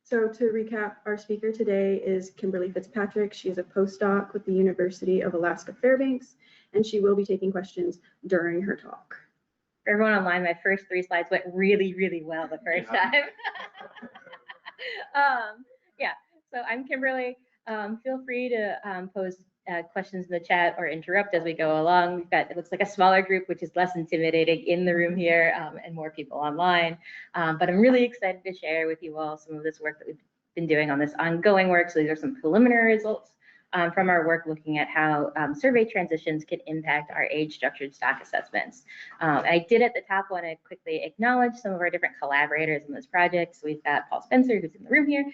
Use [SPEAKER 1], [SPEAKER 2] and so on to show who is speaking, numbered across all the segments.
[SPEAKER 1] So to recap, our speaker today is Kimberly Fitzpatrick. She is a postdoc with the University of Alaska Fairbanks, and she will be taking questions during her talk.
[SPEAKER 2] For everyone online, my first 3 slides went really, really well the first time. Yeah, so I'm Kimberly. Feel free to post questions in the chat or interrupt as we go along. We've got, it looks like a smaller group, which is less intimidating in the room here, and more people online. But I'm really excited to share with you all some of this work that we've been doing on this ongoing work. So these are some preliminary results from our work looking at how survey transitions can impact our age-structured stock assessments. I did at the top want to quickly acknowledge some of our different collaborators in this project. So we've got Paul Spencer, who's in the room here,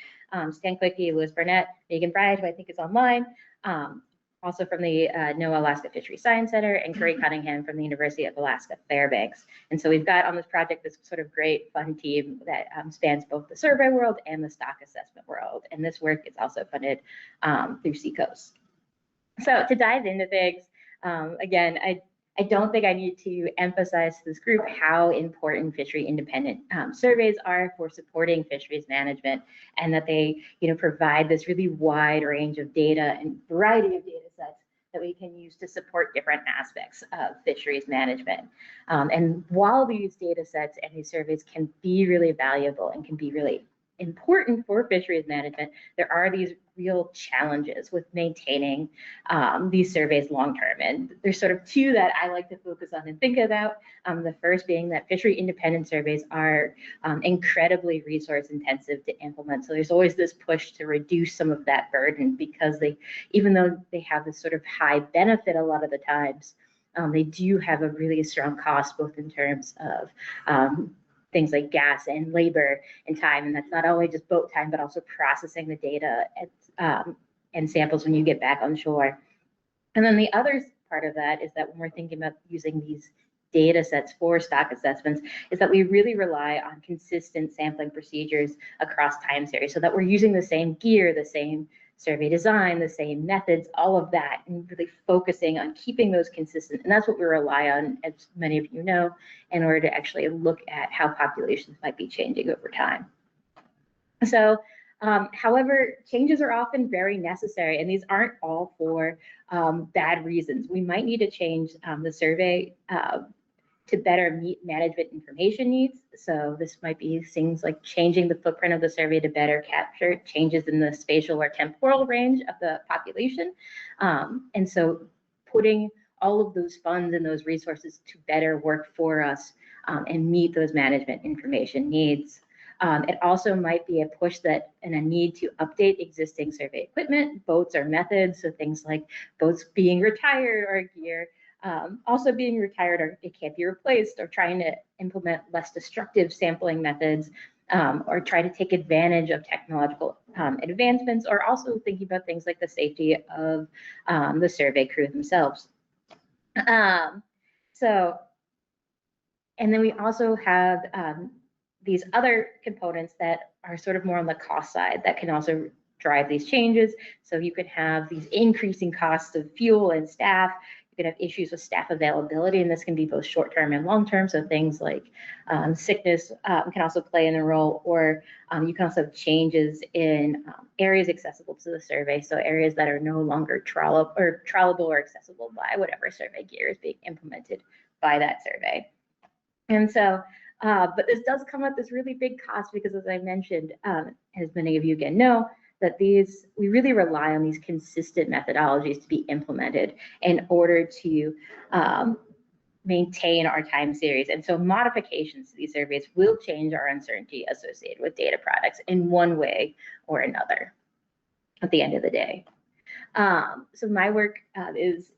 [SPEAKER 2] Stan Quickie, Louis Burnett, Megan Bride, who I think is online, also from the NOAA Alaska Fisheries Science Center, and Corey Cunningham from the University of Alaska Fairbanks. And so we've got on this project this sort of great fun team that spans both the survey world and the stock assessment world. And this work is also funded through Seacoast. So to dive into things, again, I don't think I need to emphasize to this group how important fishery independent surveys are for supporting fisheries management, and that they, provide this really wide range of data and variety of data sets that we can use to support different aspects of fisheries management. And while these data sets and these surveys can be really valuable and can be really important for fisheries management, there are these real challenges with maintaining these surveys long term. And there's sort of 2 that I like to focus on and think about. The first being that fishery independent surveys are incredibly resource intensive to implement. So there's always this push to reduce some of that burden, because even though they have this sort of high benefit a lot of the times, they do have a really strong cost, both in terms of things like gas and labor and time. And that's not only just boat time, but also processing the data and samples when you get back on shore. And then the other part of that is that when we're thinking about using these data sets for stock assessments, is that we really rely on consistent sampling procedures across time series, so that we're using the same gear, the same survey design, the same methods, all of that, and really focusing on keeping those consistent. And that's what we rely on, as many of you know, in order to actually look at how populations might be changing over time. So, however, changes are often very necessary, and these aren't all for bad reasons. We might need to change the survey to better meet management information needs. So this might be things like changing the footprint of the survey to better capture changes in the spatial or temporal range of the population. And so putting all of those funds and those resources to better work for us and meet those management information needs. It also might be a push and a need to update existing survey equipment, boats or methods. So things like boats being retired or gear also being retired, or it can't be replaced, or trying to implement less destructive sampling methods, or try to take advantage of technological advancements, or also thinking about things like the safety of the survey crew themselves. And then we also have these other components that are sort of more on the cost side that can also drive these changes. So you could have these increasing costs of fuel and staff. You could have issues with staff availability, and this can be both short-term and long-term. So things like sickness can also play in a role, or you can also have changes in areas accessible to the survey. So areas that are no longer trawlable or accessible by whatever survey gear is being implemented by that survey. And so, but this does come at this really big cost, because as I mentioned, as many of you again know, that we really rely on these consistent methodologies to be implemented in order to maintain our time series. And so modifications to these surveys will change our uncertainty associated with data products in one way or another at the end of the day. So my work is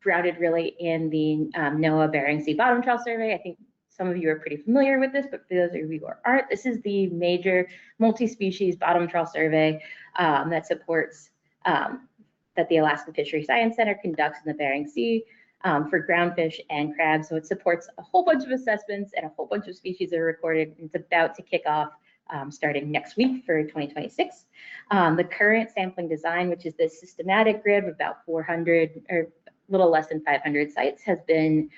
[SPEAKER 2] grounded really in the NOAA Bering Sea Bottom Trawl Survey. I think some of you are pretty familiar with this, but for those of you who aren't, this is the major multi-species bottom trawl survey that supports, that the Alaska Fisheries Science Center conducts in the Bering Sea for groundfish and crabs. So it supports a whole bunch of assessments, and a whole bunch of species are recorded. It's about to kick off starting next week for 2026. The current sampling design, which is this systematic grid of about 400 or little less than 500 sites, has been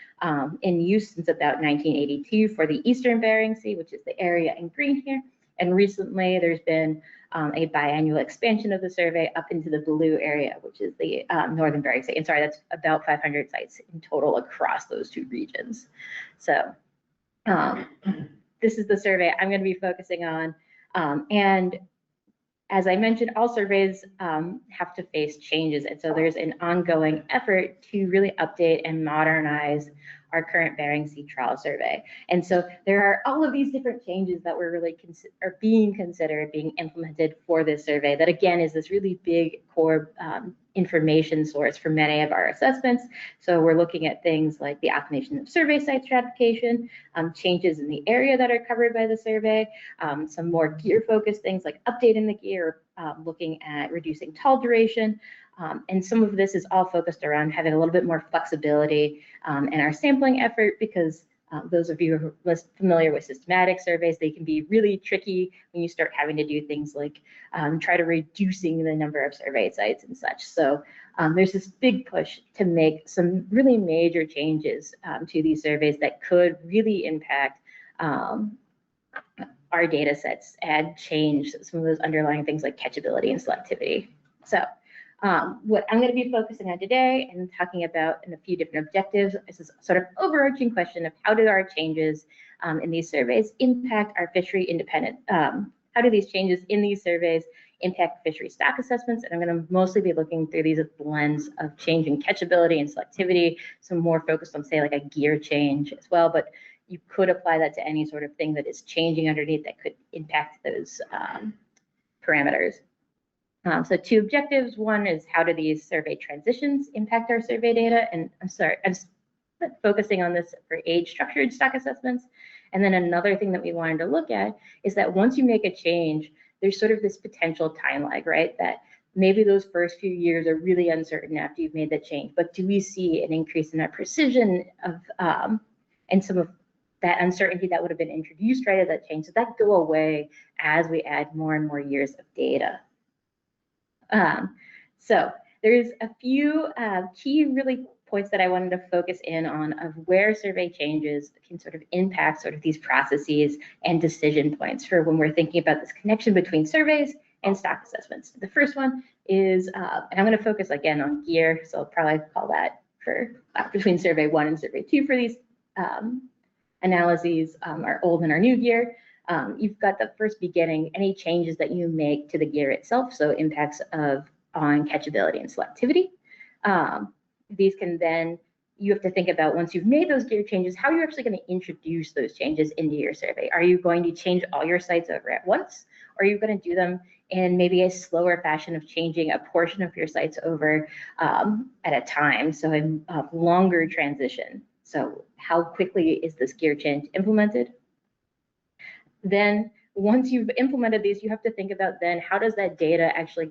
[SPEAKER 2] in use since about 1982 for the Eastern Bering Sea, which is the area in green here, And recently there's been a biannual expansion of the survey up into the blue area, which is the Northern Bering Sea. And sorry, that's about 500 sites in total across those two regions. So this is the survey I'm going to be focusing on. And as I mentioned, all surveys have to face changes. And so there's an ongoing effort to really update and modernize our current Bering Sea Trawl survey. And so there are all of these different changes that were really being considered, being implemented for this survey that again is this really big core information source for many of our assessments. So we're looking at things like the optimization of survey site stratification, changes in the area that are covered by the survey, some more gear focused things like updating the gear, looking at reducing tull duration. And some of this is all focused around having a little bit more flexibility in our sampling effort, because those of you who are familiar with systematic surveys, they can be really tricky when you start having to do things like try to reducing the number of survey sites and such. So there's this big push to make some really major changes to these surveys that could really impact our data sets and change some of those underlying things like catchability and selectivity. So what I'm going to be focusing on today and talking about in a few different objectives is this sort of overarching question of how do our changes in these surveys impact our fishery independent, how do these changes in these surveys impact fishery stock assessments? And I'm going to mostly be looking through these at the lens of changing catchability and selectivity, so more focused on say like a gear change as well, but you could apply that to any sort of thing that is changing underneath that could impact those parameters. So two objectives. One is how do these survey transitions impact our survey data? And I'm focusing on this for age structured stock assessments. And then another thing that we wanted to look at is that once you make a change, there's sort of this potential time lag, right? That maybe those first few years are really uncertain after you've made the change, but do we see an increase in our precision of and some of that uncertainty that would have been introduced right at that change? So that go away as we add more and more years of data. So there's a few key really points that I wanted to focus in on of where survey changes can sort of impact sort of these processes and decision points for when we're thinking about this connection between surveys and stock assessments. The first one is, and I'm going to focus again on gear, so I'll probably call that for between survey 1 and survey 2 for these analyses, our old and our new gear. You've got the first beginning, any changes that you make to the gear itself, so impacts on catchability and selectivity. These can then, you have to think about once you've made those gear changes, how you're actually going to introduce those changes into your survey. Are you going to change all your sites over at once? Or are you going to do them in maybe a slower fashion of changing a portion of your sites over at a time, so a longer transition? So how quickly is this gear change implemented? Then once you've implemented these, you have to think about then how does that data actually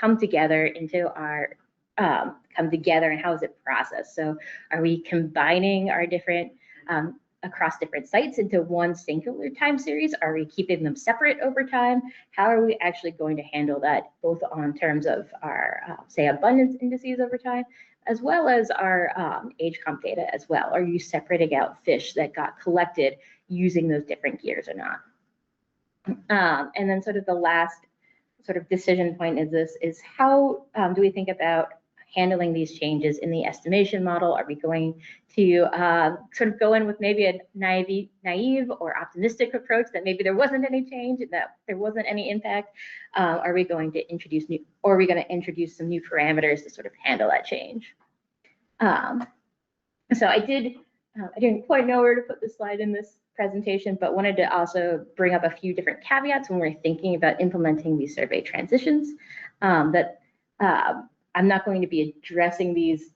[SPEAKER 2] come together into our and how is it processed? So are we combining our different across different sites into one singular time series? Are we keeping them separate over time? How are we actually going to handle that, both on terms of our say abundance indices over time, as well as our age comp data as well? Are you separating out fish that got collected using those different gears or not? And then sort of the last sort of decision point is how do we think about handling these changes in the estimation model? Are we going to sort of go in with maybe a naive or optimistic approach that maybe there wasn't any change, that there wasn't any impact? Are we going to introduce some new parameters to sort of handle that change? So I didn't quite know where to put this slide in this presentation, but wanted to also bring up a few different caveats when we're thinking about implementing these survey transitions. I'm not going to be addressing these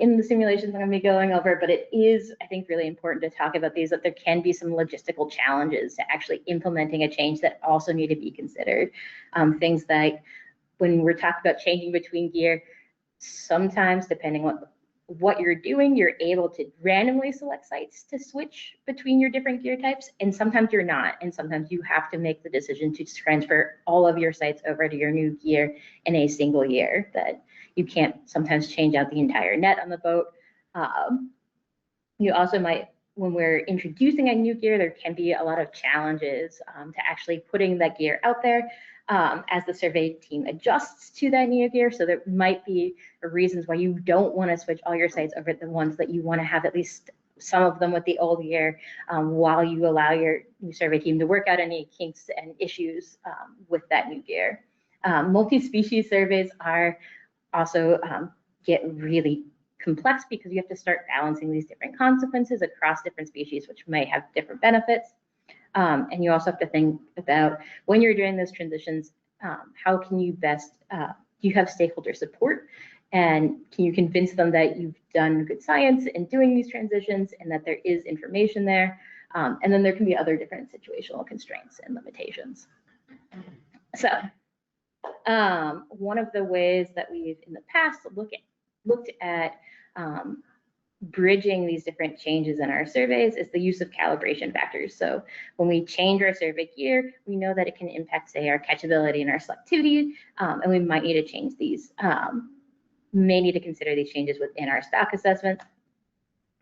[SPEAKER 2] in the simulations I'm going to be going over, but it is, I think, really important to talk about these, that there can be some logistical challenges to actually implementing a change that also need to be considered. Things like when we're talking about changing between gear, sometimes depending on what you're doing, you're able to randomly select sites to switch between your different gear types, and sometimes you're not, and sometimes you have to make the decision to transfer all of your sites over to your new gear in a single year, that you can't sometimes change out the entire net on the boat. You also might when we're introducing a new gear, there can be a lot of challenges to actually putting that gear out there as the survey team adjusts to that new gear. So there might be reasons why you don't want to switch all your sites over to the ones that you want to have at least some of them with the old gear while you allow your new survey team to work out any kinks and issues with that new gear. Multi-species surveys are also get really complex because you have to start balancing these different consequences across different species, which may have different benefits. And you also have to think about when you're doing those transitions, how can you best, do you have stakeholder support? And can you convince them that you've done good science in doing these transitions and that there is information there? And then there can be other different situational constraints and limitations. So one of the ways that we've in the past looked at bridging these different changes in our surveys is the use of calibration factors. So when we change our survey gear, we know that it can impact, say, our catchability and our selectivity, and we might need to change these, may need to consider these changes within our stock assessment.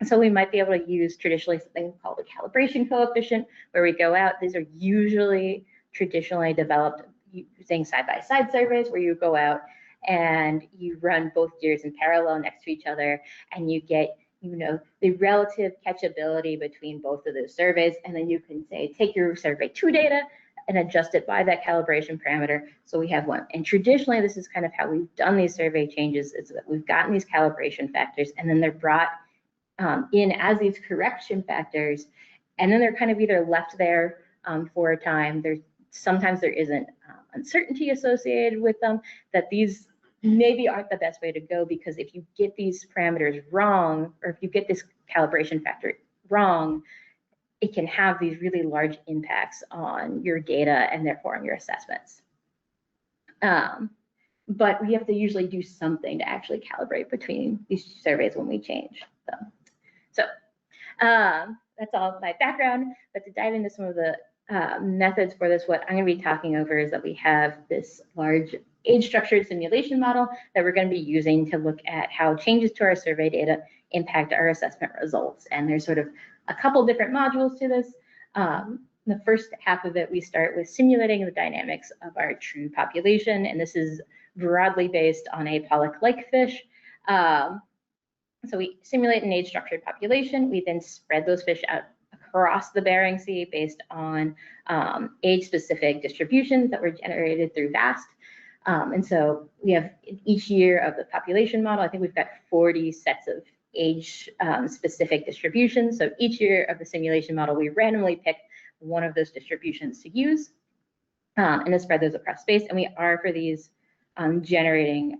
[SPEAKER 2] So we might be able to use traditionally something called a calibration coefficient, where we go out. These are usually traditionally developed using side-by-side surveys, where you go out and you run both gears in parallel next to each other, and you get, you know, the relative catchability between both of those surveys. And then you can say, take your survey 2 data and adjust it by that calibration parameter. So we have one. And traditionally, this is kind of how we've done these survey changes, is that we've gotten these calibration factors, and then they're brought in as these correction factors, and then they're kind of either left there for a time. Sometimes there isn't uncertainty associated with them, that these maybe aren't the best way to go, because if you get these parameters wrong, or if you get this calibration factor wrong, it can have these really large impacts on your data and therefore on your assessments. But we have to usually do something to actually calibrate between these surveys when we change them. So that's all my background, but to dive into some of the methods for this, what I'm going to be talking over is that we have this large age-structured simulation model that we're going to be using to look at how changes to our survey data impact our assessment results. And there's sort of a couple different modules to this. The first half of it, we start with simulating the dynamics of our true population, and this is broadly based on a pollock-like fish. So we simulate an age-structured population. We then spread those fish out across the Bering Sea based on age-specific distributions that were generated through VAST. And so we have each year of the population model, I think we've got 40 sets of age-specific distributions. So each year of the simulation model, we randomly pick one of those distributions to use and then spread those across space. And we are, for these, generating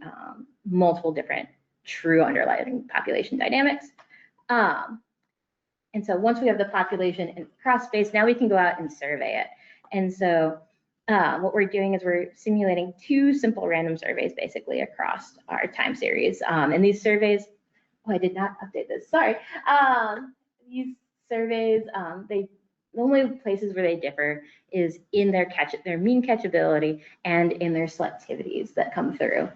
[SPEAKER 2] multiple different true underlying population dynamics. And so once we have the population in across space, now we can go out and survey it. And so what we're doing is we're simulating 2 simple random surveys basically across our time series. And these surveys, oh, I did not update this, sorry. These surveys, the only places where they differ is in their mean catchability and in their selectivities that come through.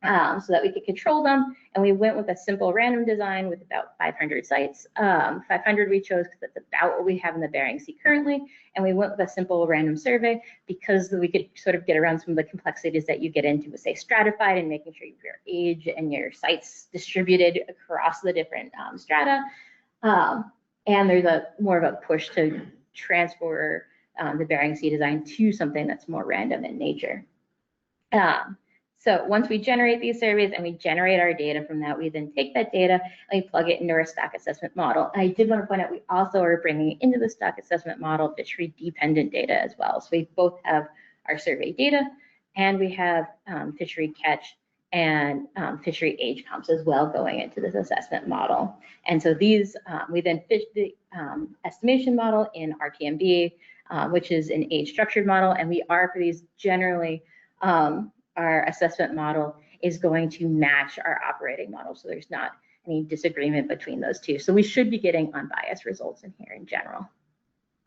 [SPEAKER 2] So that we could control them. And we went with a simple random design with about 500 sites. 500 we chose because that's about what we have in the Bering Sea currently. And we went with a simple random survey because we could sort of get around some of the complexities that you get into with, say, stratified, and making sure your age and your sites distributed across the different strata. And there's more of a push to transfer the Bering Sea design to something that's more random in nature. So once we generate these surveys and we generate our data from that, we then take that data and we plug it into our stock assessment model. And I did want to point out, we also are bringing into the stock assessment model fishery dependent data as well. So we both have our survey data and we have fishery catch and fishery age comps as well going into this assessment model. And so these, we then fish the estimation model in RTMB, which is an age structured model. And we are, for these, generally, our assessment model is going to match our operating model. So there's not any disagreement between those two. So we should be getting unbiased results in here in general.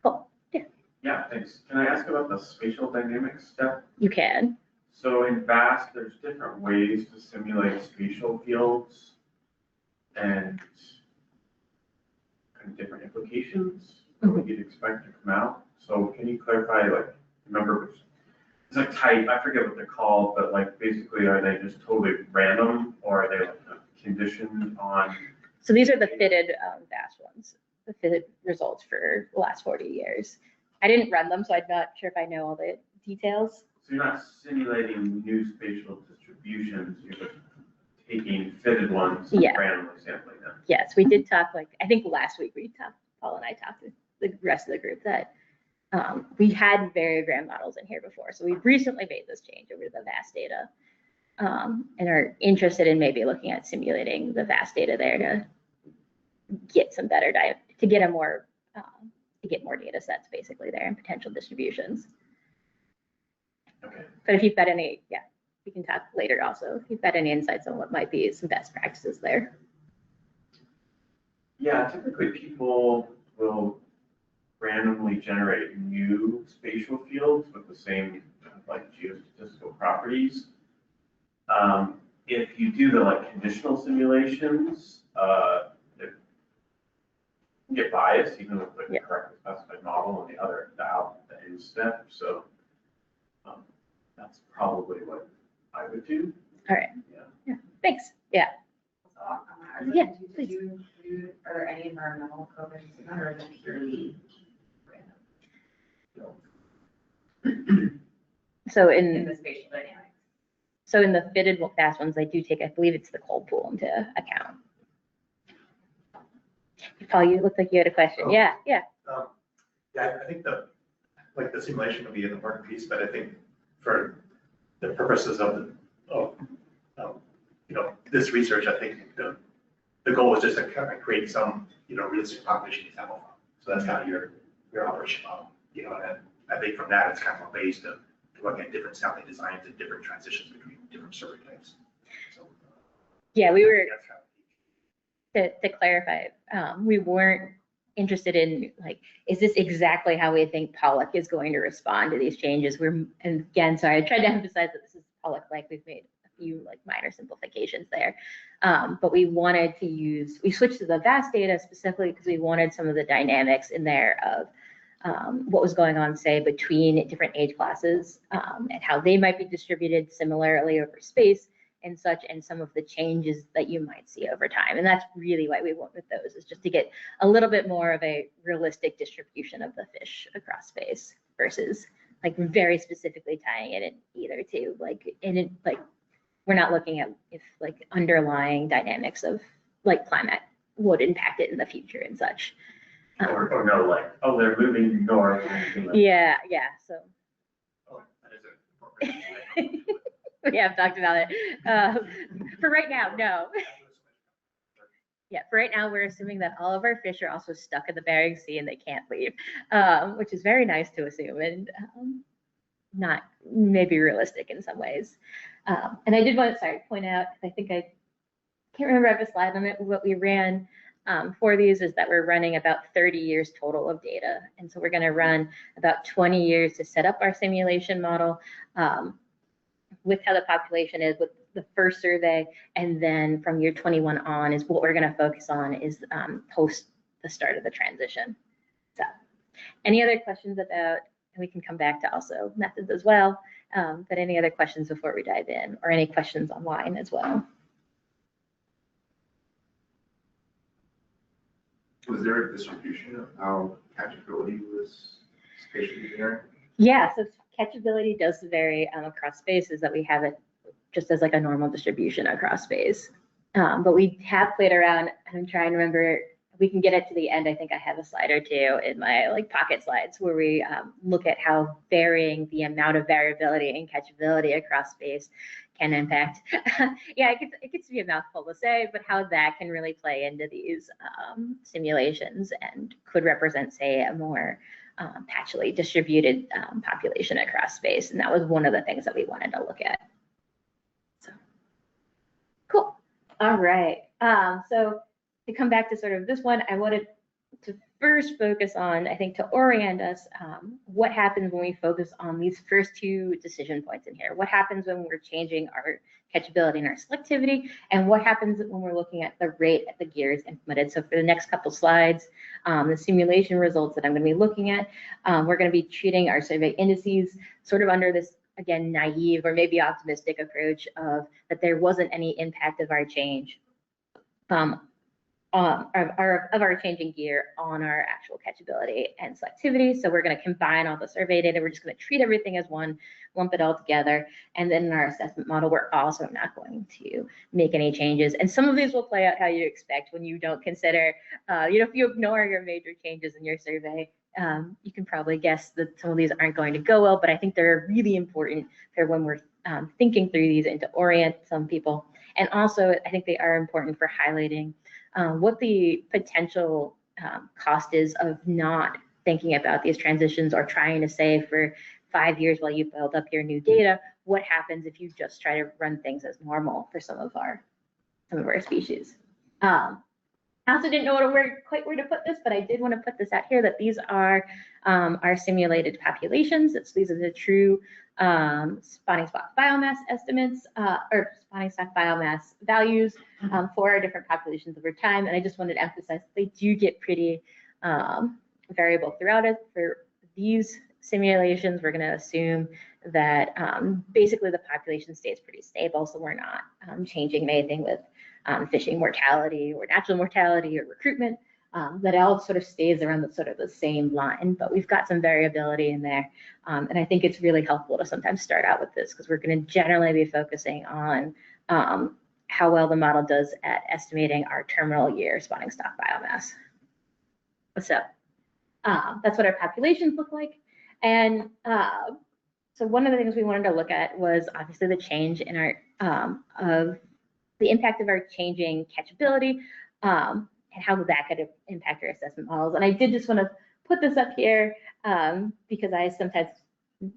[SPEAKER 2] Cool. Yeah.
[SPEAKER 3] Yeah, thanks. Can I ask about the spatial dynamics step?
[SPEAKER 2] You can.
[SPEAKER 3] So in VAST, there's different ways to simulate spatial fields. And kind of different implications that what you'd expect to come out. So can you clarify, like, remember, it's like type, I forget what they're called, but like basically are they just totally random or are they like conditioned on?
[SPEAKER 2] So these are the fitted VAST ones, the fitted results for the last 40 years. I didn't run them, so I'm not sure if I know all the details.
[SPEAKER 3] So you're not simulating new spatial distributions, you're just taking fitted ones and
[SPEAKER 2] Yeah.
[SPEAKER 3] randomly sampling them.
[SPEAKER 2] Yes, we did talk, like, I think last week Paul and I talked to the rest of the group that we had variogram models in here before. So we've recently made this change over to the VAST data and are interested in maybe looking at simulating the VAST data there to get some better to get a more to get more data sets basically there and potential distributions.
[SPEAKER 3] Okay.
[SPEAKER 2] But if you've got any, yeah, we can talk later also. If you've got any insights on what might be some best practices there.
[SPEAKER 3] Yeah, typically people will randomly generate new spatial fields with the same like geostatistical properties. If you do the like conditional simulations, they can get biased even with the correctly specified model and the other the end step. So that's probably what I would do.
[SPEAKER 2] All right.
[SPEAKER 3] Yeah.
[SPEAKER 2] Thanks. Yeah.
[SPEAKER 4] Yeah,
[SPEAKER 2] please.
[SPEAKER 4] did you include, are there any environmental codes in that, or is it purely random?
[SPEAKER 2] So
[SPEAKER 4] In the spatial dynamics?
[SPEAKER 2] So in the fitted fast ones, they do take, I believe it's the cold pool into account. Paul, you looked like you had a question.
[SPEAKER 5] Oh.
[SPEAKER 2] Yeah.
[SPEAKER 5] Yeah, I think the simulation would be an important piece, but I think for the purposes of this research, I think the goal is just to kind of create some, realistic population to sample from. So that's kind of your operation model, and I think from that, it's kind of a base to look at different sampling designs and different transitions between different survey types. So,
[SPEAKER 2] Yeah, we were,
[SPEAKER 5] that's kind of
[SPEAKER 2] to clarify, we weren't interested in like, is this exactly how we think Pollock is going to respond to these changes? And again, sorry, I tried to emphasize that this is Pollock, like we've made a few like minor simplifications there. But we wanted to we switched to the VAST data specifically because we wanted some of the dynamics in there of what was going on, say, between different age classes and how they might be distributed similarly over space and such, and some of the changes that you might see over time. And that's really why we went with those, is just to get a little bit more of a realistic distribution of the fish across space versus like very specifically tying it in either to like, we're not looking at if like underlying dynamics of like climate would impact it in the future and such.
[SPEAKER 3] Or no, like, oh, they're moving north. or anything like
[SPEAKER 2] Yeah. So
[SPEAKER 5] that is important.
[SPEAKER 2] we have talked about it. For right now, no. Yeah, for right now, we're assuming that all of our fish are also stuck in the Bering Sea and they can't leave, which is very nice to assume and not maybe realistic in some ways. And I did want to point out, I think I can't remember if I have a slide on it, what we ran for these is that we're running about 30 years total of data. And so we're going to run about 20 years to set up our simulation model with how the population is with the first survey. And then from year 21 on is what we're going to focus on is post the start of the transition. So any other questions about, and we can come back to also methods as well, but any other questions before we dive in, or any questions online as well?
[SPEAKER 6] Was there a distribution of how catchability was spatially there?
[SPEAKER 2] Yeah, so catchability does vary across spaces, that we have it just as like a normal distribution across space. But we have played around, I'm trying to remember, we can get it to the end. I think I have a slide or two in my like pocket slides where we look at how varying the amount of variability and catchability across space can impact. Yeah, it gets to be a mouthful to say, but how that can really play into these simulations and could represent, say, a more patchily distributed population across space. And that was one of the things that we wanted to look at. So, cool. All right. So to come back to sort of this one, I wanted to first focus on, I think, to orient us, what happens when we focus on these first two decision points in here? What happens when we're changing our catchability and our selectivity? And what happens when we're looking at the rate at the gears implemented? So for the next couple slides, the simulation results that I'm going to be looking at, we're going to be treating our survey indices sort of under this, again, naive or maybe optimistic approach of that there wasn't any impact of our change. Of our changing gear on our actual catchability and selectivity. So we're going to combine all the survey data. We're just going to treat everything as one, lump it all together. And then in our assessment model, we're also not going to make any changes. And some of these will play out how you expect when you don't consider, if you ignore your major changes in your survey, you can probably guess that some of these aren't going to go well, but I think they're really important for when we're thinking through these and to orient some people. And also, I think they are important for highlighting what the potential cost is of not thinking about these transitions or trying to say for 5 years while you build up your new data, what happens if you just try to run things as normal for some of our species. I also didn't know quite where to put this, but I did want to put this out here that these are our simulated populations. These are the true spawning spot biomass estimates or spawning stock biomass values for our different populations over time. And I just wanted to emphasize that they do get pretty variable throughout it. For these simulations, we're going to assume that basically the population stays pretty stable, so we're not changing anything with fishing mortality or natural mortality or recruitment. That all sort of stays around the same line, but we've got some variability in there. And I think it's really helpful to sometimes start out with this because we're going to generally be focusing on how well the model does at estimating our terminal year spawning stock biomass. So that's what our populations look like. And so one of the things we wanted to look at was obviously the change in our of the impact of our changing catchability. And how that could impact our assessment models. And I did just want to put this up here because I sometimes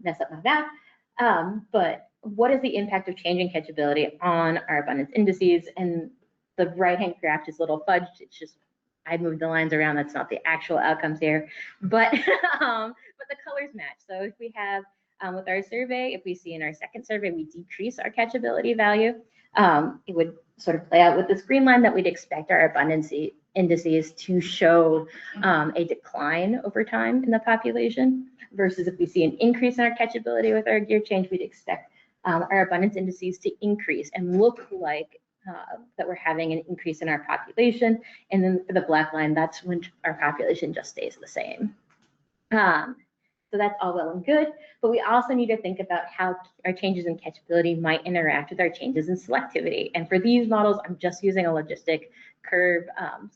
[SPEAKER 2] mess up my math. But what is the impact of changing catchability on our abundance indices? And the right-hand graph is a little fudged. It's just, I moved the lines around. That's not the actual outcomes here. But the colors match. So if we have, with our survey, if we see in our second survey, we decrease our catchability value, it would sort of play out with this green line that we'd expect our abundance indices to show a decline over time in the population, versus if we see an increase in our catchability with our gear change, we'd expect our abundance indices to increase and look like that we're having an increase in our population. And then for the black line, that's when our population just stays the same. So that's all well and good, but we also need to think about how our changes in catchability might interact with our changes in selectivity. And for these models, I'm just using a logistic curve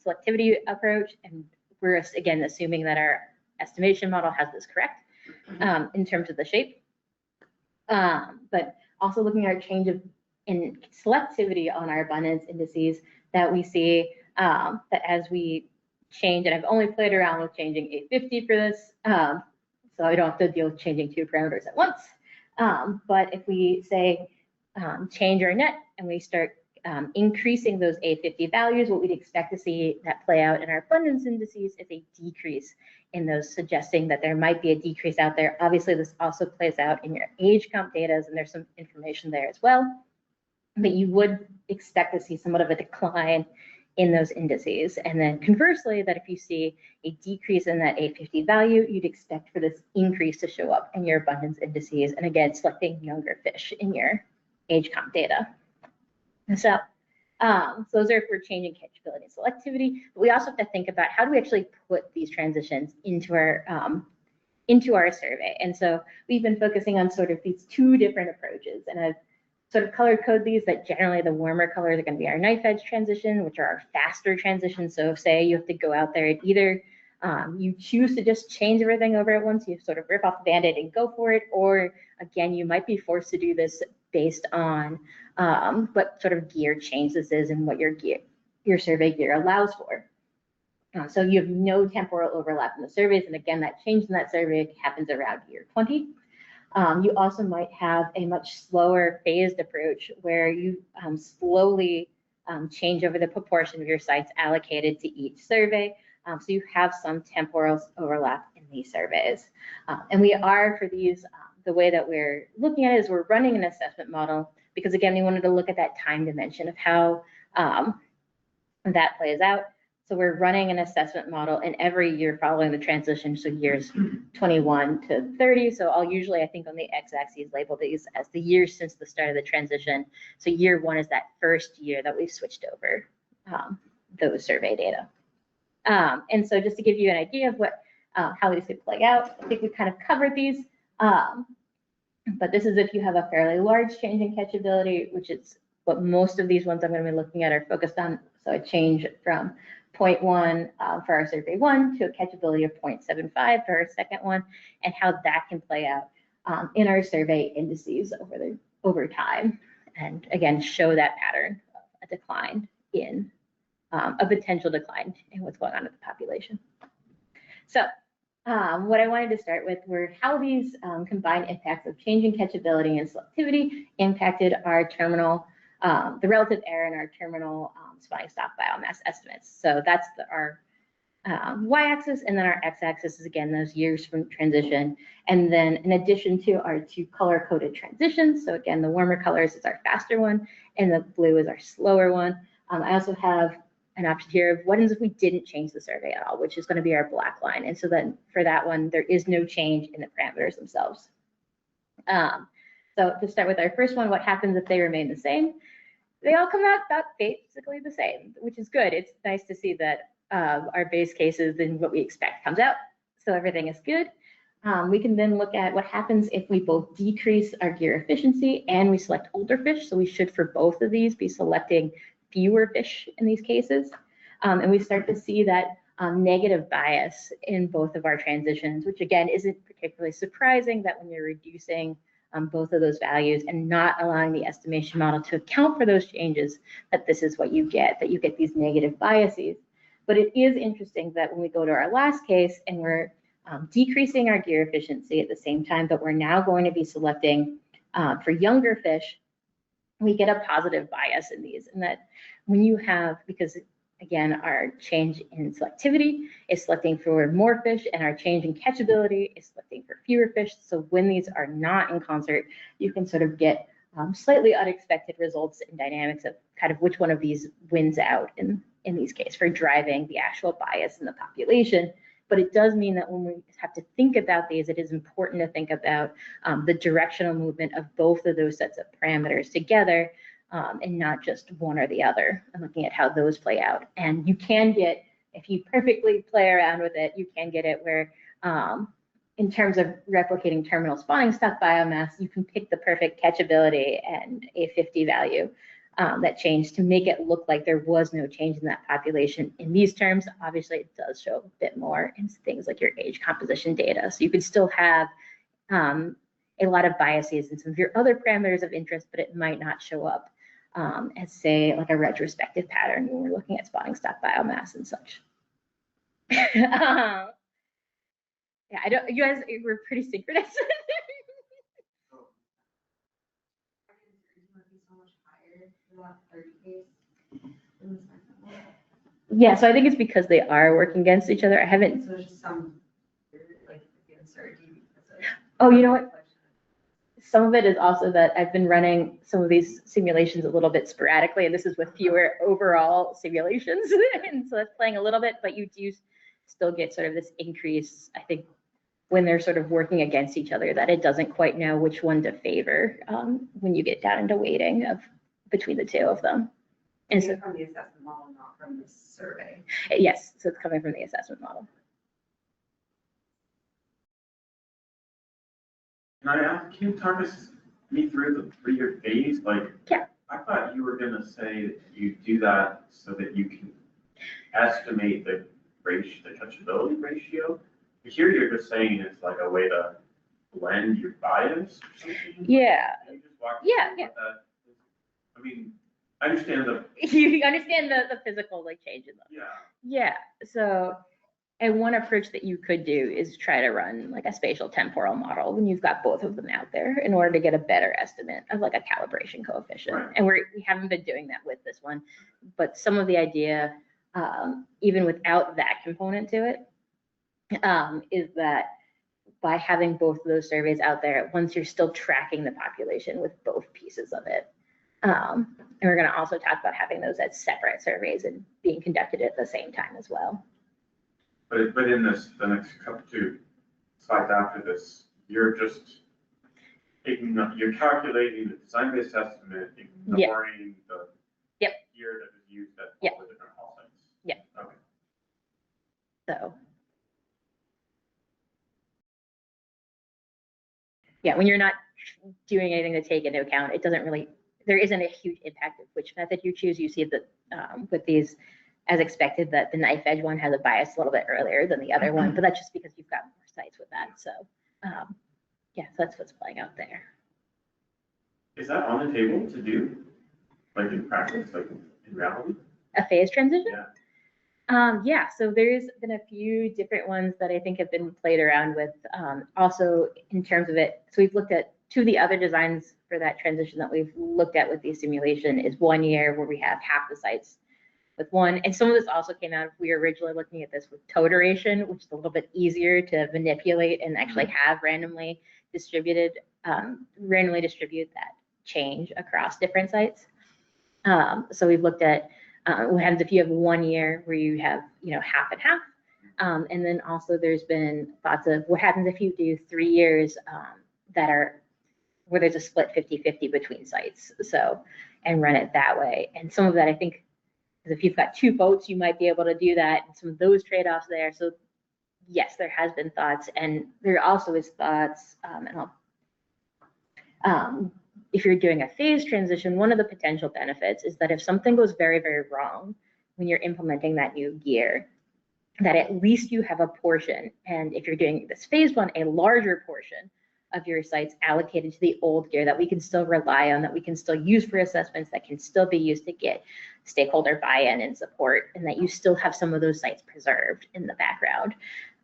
[SPEAKER 2] selectivity approach. And we're, again, assuming that our estimation model has this correct in terms of the shape. But also looking at our change in selectivity on our abundance indices that we see that as we change, and I've only played around with changing 850 for this, so I don't have to deal with changing two parameters at once. But if we say change our net and we start increasing those 850 values, what we'd expect to see that play out in our abundance indices is a decrease in those, suggesting that there might be a decrease out there. Obviously, this also plays out in your age count data, and there's some information there as well. But you would expect to see somewhat of a decline in those indices. And then conversely, that if you see a decrease in that 850 value, you'd expect for this increase to show up in your abundance indices. And again, selecting younger fish in your age comp data. And so those are for changing catchability and selectivity. But we also have to think about how do we actually put these transitions into our survey. And so we've been focusing on sort of these two different approaches, and I've sort of color code these, that generally the warmer colors are going to be our knife edge transition, which are our faster transitions. So say you have to go out there and either you choose to just change everything over at once, you sort of rip off the Band-Aid and go for it, or again, you might be forced to do this based on what sort of gear change this is and what your survey gear allows for. So you have no temporal overlap in the surveys, and again, that change in that survey happens around year 20. You also might have a much slower phased approach where you slowly change over the proportion of your sites allocated to each survey. So you have some temporal overlap in these surveys. And we are, for these, the way that we're looking at it is we're running an assessment model because, again, we wanted to look at that time dimension of how that plays out. So we're running an assessment model in every year following the transition, so years 21 to 30. So I'll usually, I think on the x-axis, label these as the years since the start of the transition. So year one is that first year that we've switched over those survey data. And so just to give you an idea of what how these could play out, I think we kind of covered these. But this is if you have a fairly large change in catchability, which is what most of these ones I'm going to be looking at are focused on. So a change from 0.1 for our survey 1 to a catchability of 0.75 for our second one, and how that can play out in our survey indices over time. And again, show that pattern of a decline in a potential decline in what's going on in the population. So what I wanted to start with were how these combined impacts of changing catchability and selectivity impacted our terminal, the relative error in our terminal spotting stock biomass estimates. So that's our y-axis, and then our x-axis is again those years from transition. And then in addition to our two color-coded transitions, so again the warmer colors is our faster one, and the blue is our slower one. I also have an option here of what if we didn't change the survey at all, which is going to be our black line. And so then for that one, there is no change in the parameters themselves. So to start with our first one, what happens if they remain the same? They all come out about basically the same, which is good. It's nice to see that our base cases and what we expect comes out. So everything is good. We can then look at what happens if we both decrease our gear efficiency and we select older fish. So we should, for both of these, be selecting fewer fish in these cases. And we start to see that negative bias in both of our transitions, which again isn't particularly surprising that when you're reducing both of those values and not allowing the estimation model to account for those changes, that this is what you get, that you get these negative biases. But it is interesting that when we go to our last case and we're decreasing our gear efficiency at the same time, but we're now going to be selecting for younger fish, we get a positive bias in these. And that when you have, because again, our change in selectivity is selecting for more fish, and our change in catchability is selecting for fewer fish. So when these are not in concert, you can sort of get slightly unexpected results in dynamics of kind of which one of these wins out in these cases for driving the actual bias in the population. But it does mean that when we have to think about these, it is important to think about the directional movement of both of those sets of parameters together, and not just one or the other, and looking at how those play out. And you can get, if you perfectly play around with it, you can get it where in terms of replicating terminal spawning stock biomass, you can pick the perfect catchability and a 50 value that changed to make it look like there was no change in that population. In these terms, obviously it does show a bit more in things like your age composition data. So you could still have a lot of biases in some of your other parameters of interest, but it might not show up as, say, like a retrospective pattern when we're looking at spotting stock biomass and such. Yeah, you guys were pretty synchronous. Yeah, so I think it's because they are working against each other. I haven't.
[SPEAKER 4] So there's just some like uncertainty.
[SPEAKER 2] Oh, you know what? Some of it is also that I've been running some of these simulations a little bit sporadically, and this is with fewer overall simulations. And so that's playing a little bit, but you do still get sort of this increase, I think, when they're sort of working against each other, that it doesn't quite know which one to favor when you get down into weighting of between the two of them. And so
[SPEAKER 4] from the assessment model, not from the survey.
[SPEAKER 2] Yes, so it's coming from the assessment model.
[SPEAKER 3] Can you talk me through the 3-year phase? Like,
[SPEAKER 2] yeah.
[SPEAKER 3] I thought you were gonna say that you do that so that you can estimate the catchability ratio. Here you're just saying it's like a way to blend your bias or something.
[SPEAKER 2] Yeah.
[SPEAKER 3] Can you just walk
[SPEAKER 2] Yeah,
[SPEAKER 3] through
[SPEAKER 2] yeah.
[SPEAKER 3] what that is? I mean, I understand
[SPEAKER 2] You understand the physical like change in them.
[SPEAKER 3] yeah.
[SPEAKER 2] Yeah. So, and one approach that you could do is try to run like a spatial temporal model when you've got both of them out there in order to get a better estimate of like a calibration coefficient.
[SPEAKER 3] Right.
[SPEAKER 2] And we haven't been doing that with this one, but some of the idea even without that component to it, is that by having both of those surveys out there, once you're still tracking the population with both pieces of it. And we're going to also talk about having those as separate surveys and being conducted at the same time as well.
[SPEAKER 3] But in the next couple two slides after this, you're calculating the design-based estimate, ignoring the gear that is used at all the different call sites.
[SPEAKER 2] Yeah.
[SPEAKER 3] Okay.
[SPEAKER 2] So. Yeah, when you're not doing anything to take into account, it doesn't really, there isn't a huge impact of which method you choose. You see that with these, as expected, that the knife edge one has a bias a little bit earlier than the other one, but that's just because you've got more sites with that. So yeah, so that's what's playing out there.
[SPEAKER 3] Is that on the table to do, like in practice, like in reality?
[SPEAKER 2] A phase transition?
[SPEAKER 3] Yeah.
[SPEAKER 2] Yeah, so there's been a few different ones that I think have been played around with. Also in terms of it, so we've looked at two of the other designs for that transition that we've looked at with the simulation is 1 year where we have half the sites with one. And some of this also came out, we were originally looking at this with tow duration, which is a little bit easier to manipulate and actually have randomly distribute that change across different sites. So we've looked at what happens if you have 1 year where you have, half and half. And then also there's been thoughts of what happens if you do 3 years that are where there's a split 50-50 between sites. So, and run it that way. And some of that, I think, is if you've got 2 boats, you might be able to do that. And some of those trade-offs there. So yes, there has been thoughts. And there also is thoughts, if you're doing a phase transition, one of the potential benefits is that if something goes very, very wrong when you're implementing that new gear, that at least you have a portion, and if you're doing this phase one, a larger portion of your sites allocated to the old gear that we can still rely on, that we can still use for assessments, that can still be used to get stakeholder buy-in and support, and that you still have some of those sites preserved in the background.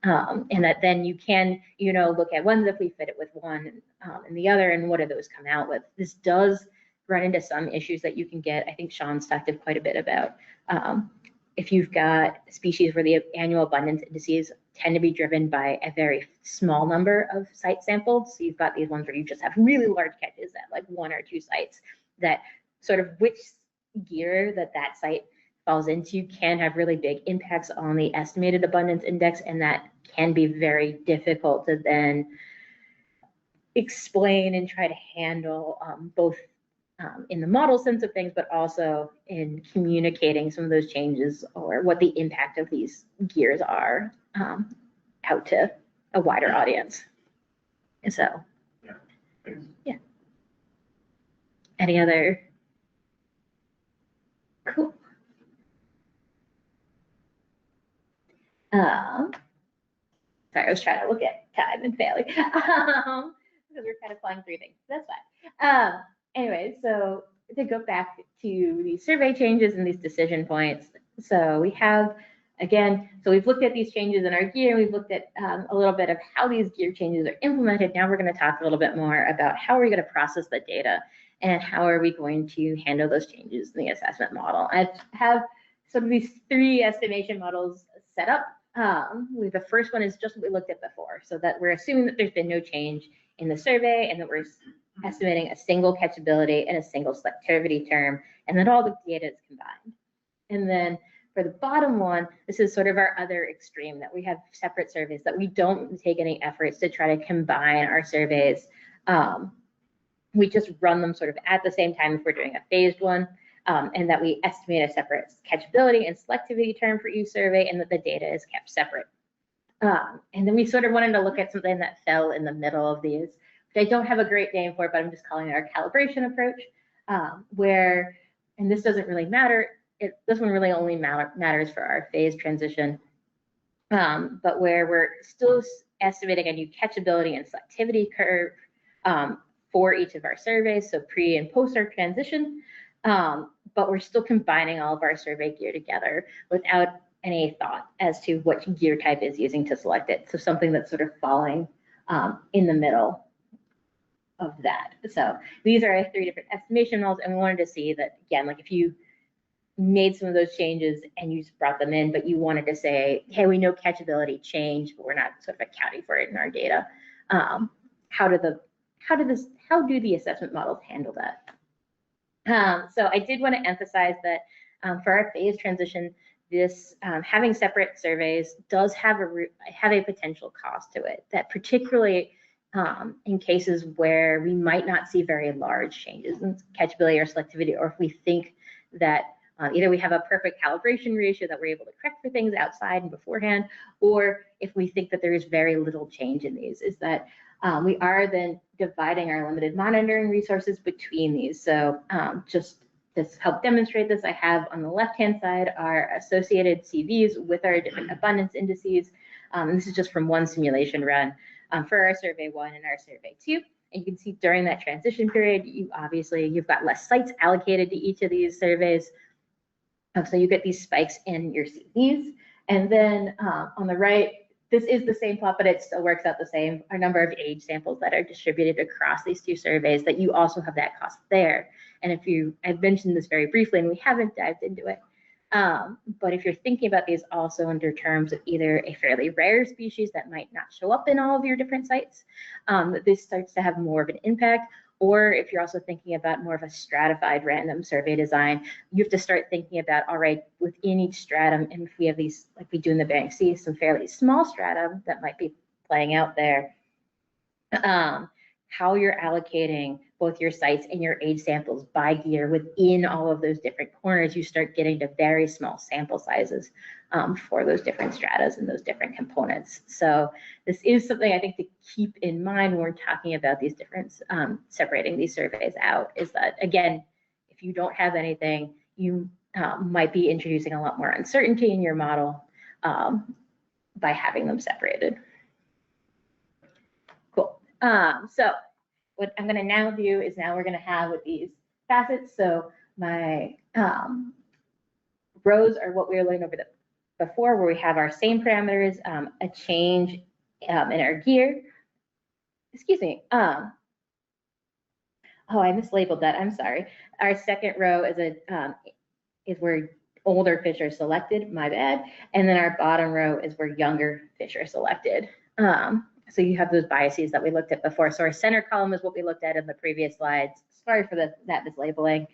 [SPEAKER 2] And that then you can, look at ones if we fit it with one and the other, and what do those come out with. This does run into some issues that you can get. I think Sean's talked quite a bit about. If you've got species where the annual abundance indices tend to be driven by a very small number of site samples. So you've got these ones where you just have really large catches at like 1 or 2 sites, that sort of which gear that site falls into can have really big impacts on the estimated abundance index, and that can be very difficult to then explain and try to handle both in the model sense of things, but also in communicating some of those changes or what the impact of these gears are out to a wider audience. And so, yeah. Any other? Cool. Sorry, I was trying to look at time and failing because we're kind of flying through things. That's fine. Anyway, so to go back to these survey changes and these decision points. So we have, again, so we've looked at these changes in our gear. We've looked at a little bit of how these gear changes are implemented. Now we're going to talk a little bit more about how are we going to process the data and how are we going to handle those changes in the assessment model. I have sort of these 3 estimation models set up. The first one is just what we looked at before, so that we're assuming that there's been no change in the survey and that we're estimating a single catchability and a single selectivity term, and that all the data is combined. And then for the bottom one, this is sort of our other extreme, that we have separate surveys, that we don't take any efforts to try to combine our surveys. We just run them sort of at the same time if we're doing a phased one, and that we estimate a separate catchability and selectivity term for each survey, and that the data is kept separate. And then we sort of wanted to look at something that fell in the middle of these, which I don't have a great name for, but I'm just calling it our calibration approach, where, and this doesn't really matter, this one really only matters for our phase transition, but where we're still estimating a new catchability and selectivity curve for each of our surveys, so pre and post our transition, but we're still combining all of our survey gear together without any thought as to what gear type is using to select it. So something that's sort of falling in the middle of that. So these are 3 different estimation models, and we wanted to see that, again, like if you made some of those changes and you brought them in, but you wanted to say, hey, we know catchability changed, but we're not sort of accounting for it in our data. How do the assessment models handle that? So I did want to emphasize that for our phase transition, this having separate surveys does have a potential cost to it, that particularly in cases where we might not see very large changes in catchability or selectivity, or if we think that either we have a perfect calibration ratio that we're able to correct for things outside and beforehand, or if we think that there is very little change in these, is that we are then dividing our limited monitoring resources between these. So just to help demonstrate this, I have on the left-hand side our associated CVs with our different abundance indices. And this is just from one simulation run for our survey 1 and our survey 2. And you can see during that transition period, you've got less sites allocated to each of these surveys. So you get these spikes in your CVs. And then on the right, this is the same plot, but it still works out the same. Our number of age samples that are distributed across these two surveys, that you also have that cost there. And I've mentioned this very briefly, and we haven't dived into it. But if you're thinking about these also under terms of either a fairly rare species that might not show up in all of your different sites, this starts to have more of an impact. Or if you're also thinking about more of a stratified random survey design, you have to start thinking about, all right, within each stratum, and if we have these, like we do in the Bering Sea, some fairly small stratum that might be playing out there, how you're allocating both your sites and your age samples by year within all of those different corners, you start getting to very small sample sizes for those different stratas and those different components. So this is something I think to keep in mind when we're talking about these different, separating these surveys out, is that, again, if you don't have anything, you might be introducing a lot more uncertainty in your model by having them separated. Cool. So what I'm going to now do is we're going to have with these facets. So my rows are what we were looking over before, where we have our same parameters, a change in our gear. Excuse me. Oh, I mislabeled that. I'm sorry. Our second row is where older fish are selected. My bad. And then our bottom row is where younger fish are selected. So you have those biases that we looked at before. So our center column is what we looked at in the previous slides. Sorry for that mislabeling.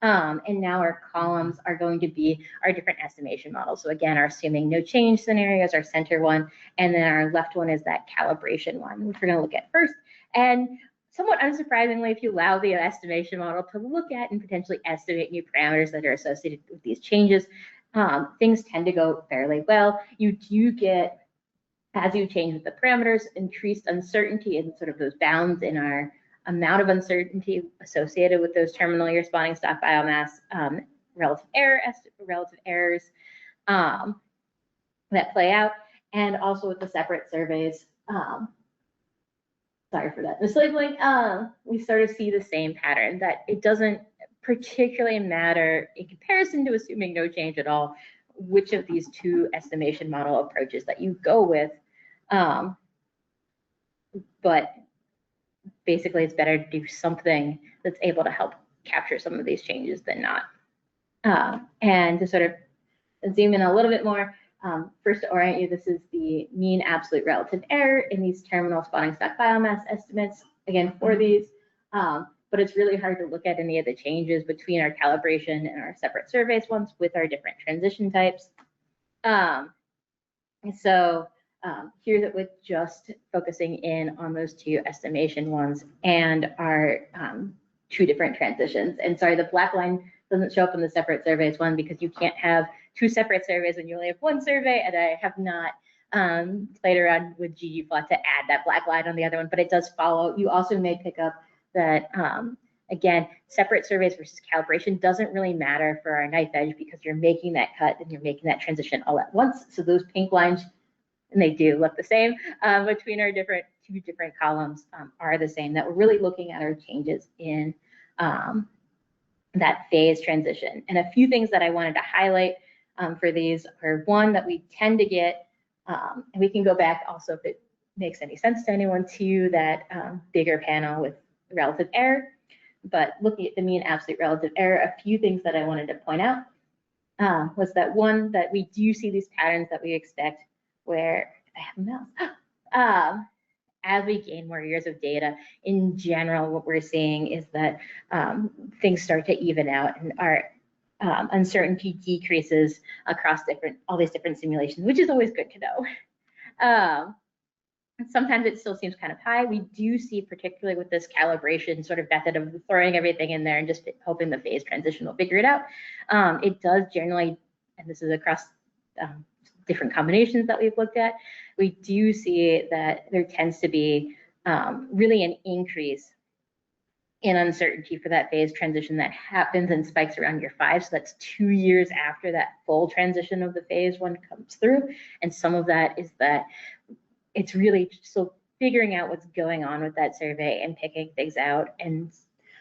[SPEAKER 2] And now our columns are going to be our different estimation models. So again, our assuming no change scenarios, our center one, and then our left one is that calibration one, which we're going to look at first. And somewhat unsurprisingly, if you allow the estimation model to look at and potentially estimate new parameters that are associated with these changes, things tend to go fairly well. You do get, as you change with the parameters, increased uncertainty and sort of those bounds in our amount of uncertainty associated with those terminally responding stock biomass, relative errors that play out, and also with the separate surveys. Sorry for that mislabeling. We sort of see the same pattern, that it doesn't particularly matter in comparison to assuming no change at all which of these two estimation model approaches that you go with. But basically, it's better to do something that's able to help capture some of these changes than not. And to sort of zoom in a little bit more, first to orient you, this is the mean absolute relative error in these terminal spawning stock biomass estimates, again, for these. But it's really hard to look at any of the changes between our calibration and our separate surveys ones with our different transition types. Here's it with just focusing in on those two estimation ones and our two different transitions. And sorry, the black line doesn't show up in the separate surveys one because you can't have two separate surveys when you only have one survey, and I have not played around with ggplot to add that black line on the other one, but it does follow. You also may pick up that, again, separate surveys versus calibration doesn't really matter for our knife edge because you're making that cut and you're making that transition all at once. So those pink lines, and they do look the same between our two different columns, are the same, that we're really looking at our changes in that phase transition. And a few things that I wanted to highlight for these are, one, that we tend to get, and we can go back also if it makes any sense to anyone, to that bigger panel with relative error. But looking at the mean absolute relative error, a few things that I wanted to point out was that one that we do see these patterns that we expect where I have a mouse. As we gain more years of data, in general, what we're seeing is that things start to even out and our uncertainty decreases across all these different simulations, which is always good to know. Sometimes it still seems kind of high. We do see, particularly with this calibration sort of method of throwing everything in there and just hoping the phase transition will figure it out. It does generally, and this is across different combinations that we've looked at, we do see that there tends to be really an increase in uncertainty for that phase transition that happens and spikes around year 5. So that's 2 years after that full transition of the phase 1 comes through. And some of that is that it's really still figuring out what's going on with that survey and picking things out. And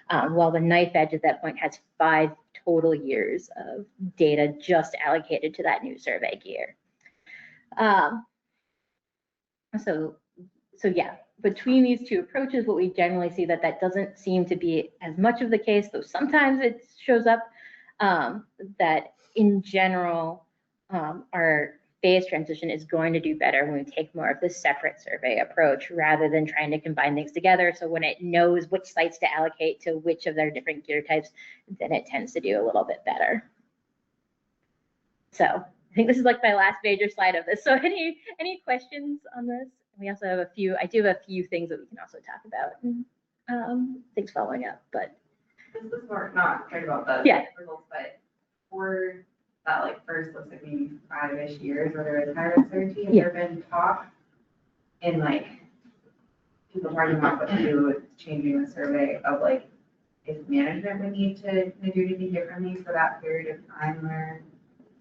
[SPEAKER 2] while the knife edge at that point has 5 total years of data just allocated to that new survey year. So yeah, between these two approaches, what we generally see that doesn't seem to be as much of the case, though sometimes it shows up, that in general, our phase transition is going to do better when we take more of this separate survey approach rather than trying to combine things together. So when it knows which sites to allocate to which of their different gear types, then it tends to do a little bit better. So I think this is like my last major slide of this. So any questions on this? We also have I do have a few things that we can also talk about, things following up, but.
[SPEAKER 4] This is more, not talking about the
[SPEAKER 2] Yeah.
[SPEAKER 4] results, but for that like first looks like maybe 5-ish years where there is higher uncertainty, has there been talk in like people talking about what to do with changing the survey of like, if management would need to do anything differently for that period of time where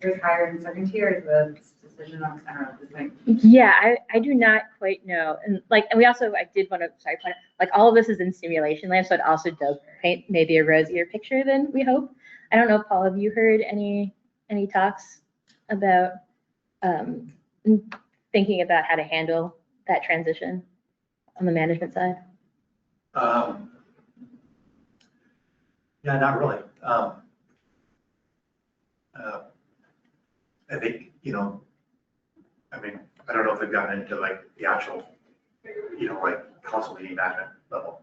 [SPEAKER 4] there's higher uncertainty, or is the decision on center of the thing?
[SPEAKER 2] Yeah, I do not quite know. And we also, I did want to, sorry, point out, like all of this is in simulation land, so it also does paint maybe a rosier picture than we hope. I don't know, Paul, have you heard any talks about thinking about how to handle that transition on the management side?
[SPEAKER 5] Yeah, not really. I think, I mean, I don't know if they've gotten into like the actual, like council meeting management level.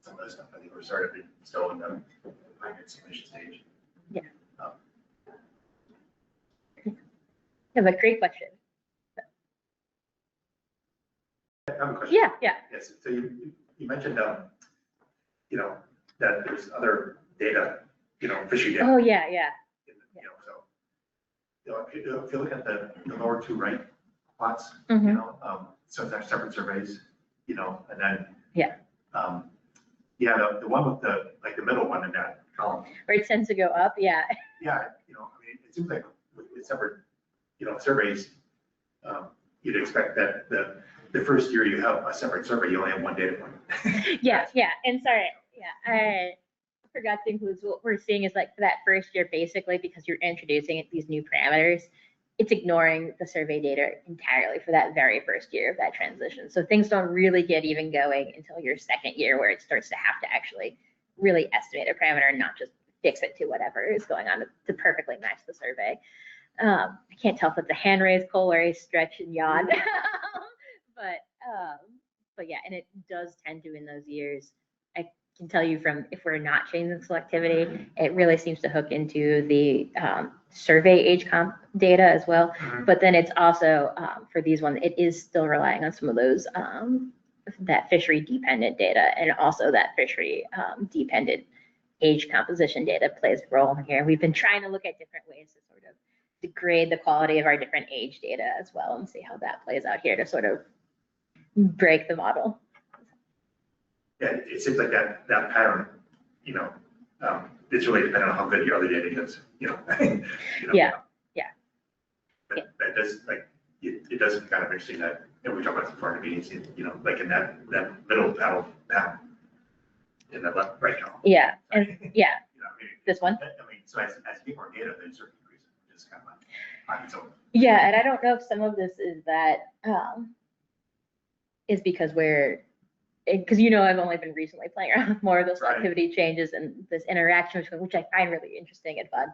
[SPEAKER 5] Some of this stuff, I think we're sort of still in the finance submission stage.
[SPEAKER 2] Yeah. You have a great question.
[SPEAKER 5] I have a question.
[SPEAKER 2] Yeah.
[SPEAKER 5] Yes, so you mentioned, that there's other data, fishery data.
[SPEAKER 2] Oh, yeah.
[SPEAKER 5] If you look at the lower 2 right plots, so there's separate surveys, and then.
[SPEAKER 2] Yeah.
[SPEAKER 5] The one with the middle one in that column.
[SPEAKER 2] Where it tends to go up, yeah.
[SPEAKER 5] Yeah, I mean, it seems like with separate, surveys, you'd expect that the first year you have a separate survey, you only have 1 data point.
[SPEAKER 2] Yeah, and sorry, I forgot to include what we're seeing is like for that first year, basically, because you're introducing these new parameters, it's ignoring the survey data entirely for that very first year of that transition. So things don't really get even going until your second year, where it starts to have to actually really estimate a parameter and not just fix it to whatever is going on to perfectly match the survey. I can't tell if it's a hand raise, coal raise, stretch, and yawn, but yeah, and it does tend to in those years. I can tell you from if we're not changing selectivity, it really seems to hook into the survey age comp data as well. But then it's also for these ones, it is still relying on some of those that fishery dependent data, and also that fishery dependent age composition data plays a role here. We've been trying to look at different ways to sort of degrade the quality of our different age data as well and see how that plays out here to sort of break the model.
[SPEAKER 5] Yeah, it seems like that pattern, it's really dependent on how good your other data is,
[SPEAKER 2] Yeah.
[SPEAKER 5] But that does, it does kind of interesting that, we talk about some foreign meetings, like in that middle panel, in the left, right column.
[SPEAKER 2] Yeah, and yeah, this one.
[SPEAKER 5] I mean, so as you get more data, then certain increase, which is kind of like on its own.
[SPEAKER 2] Yeah, and I don't know if some of this is that is because because I've only been recently playing around with more of those activity changes and this interaction between, which I find really interesting and fun.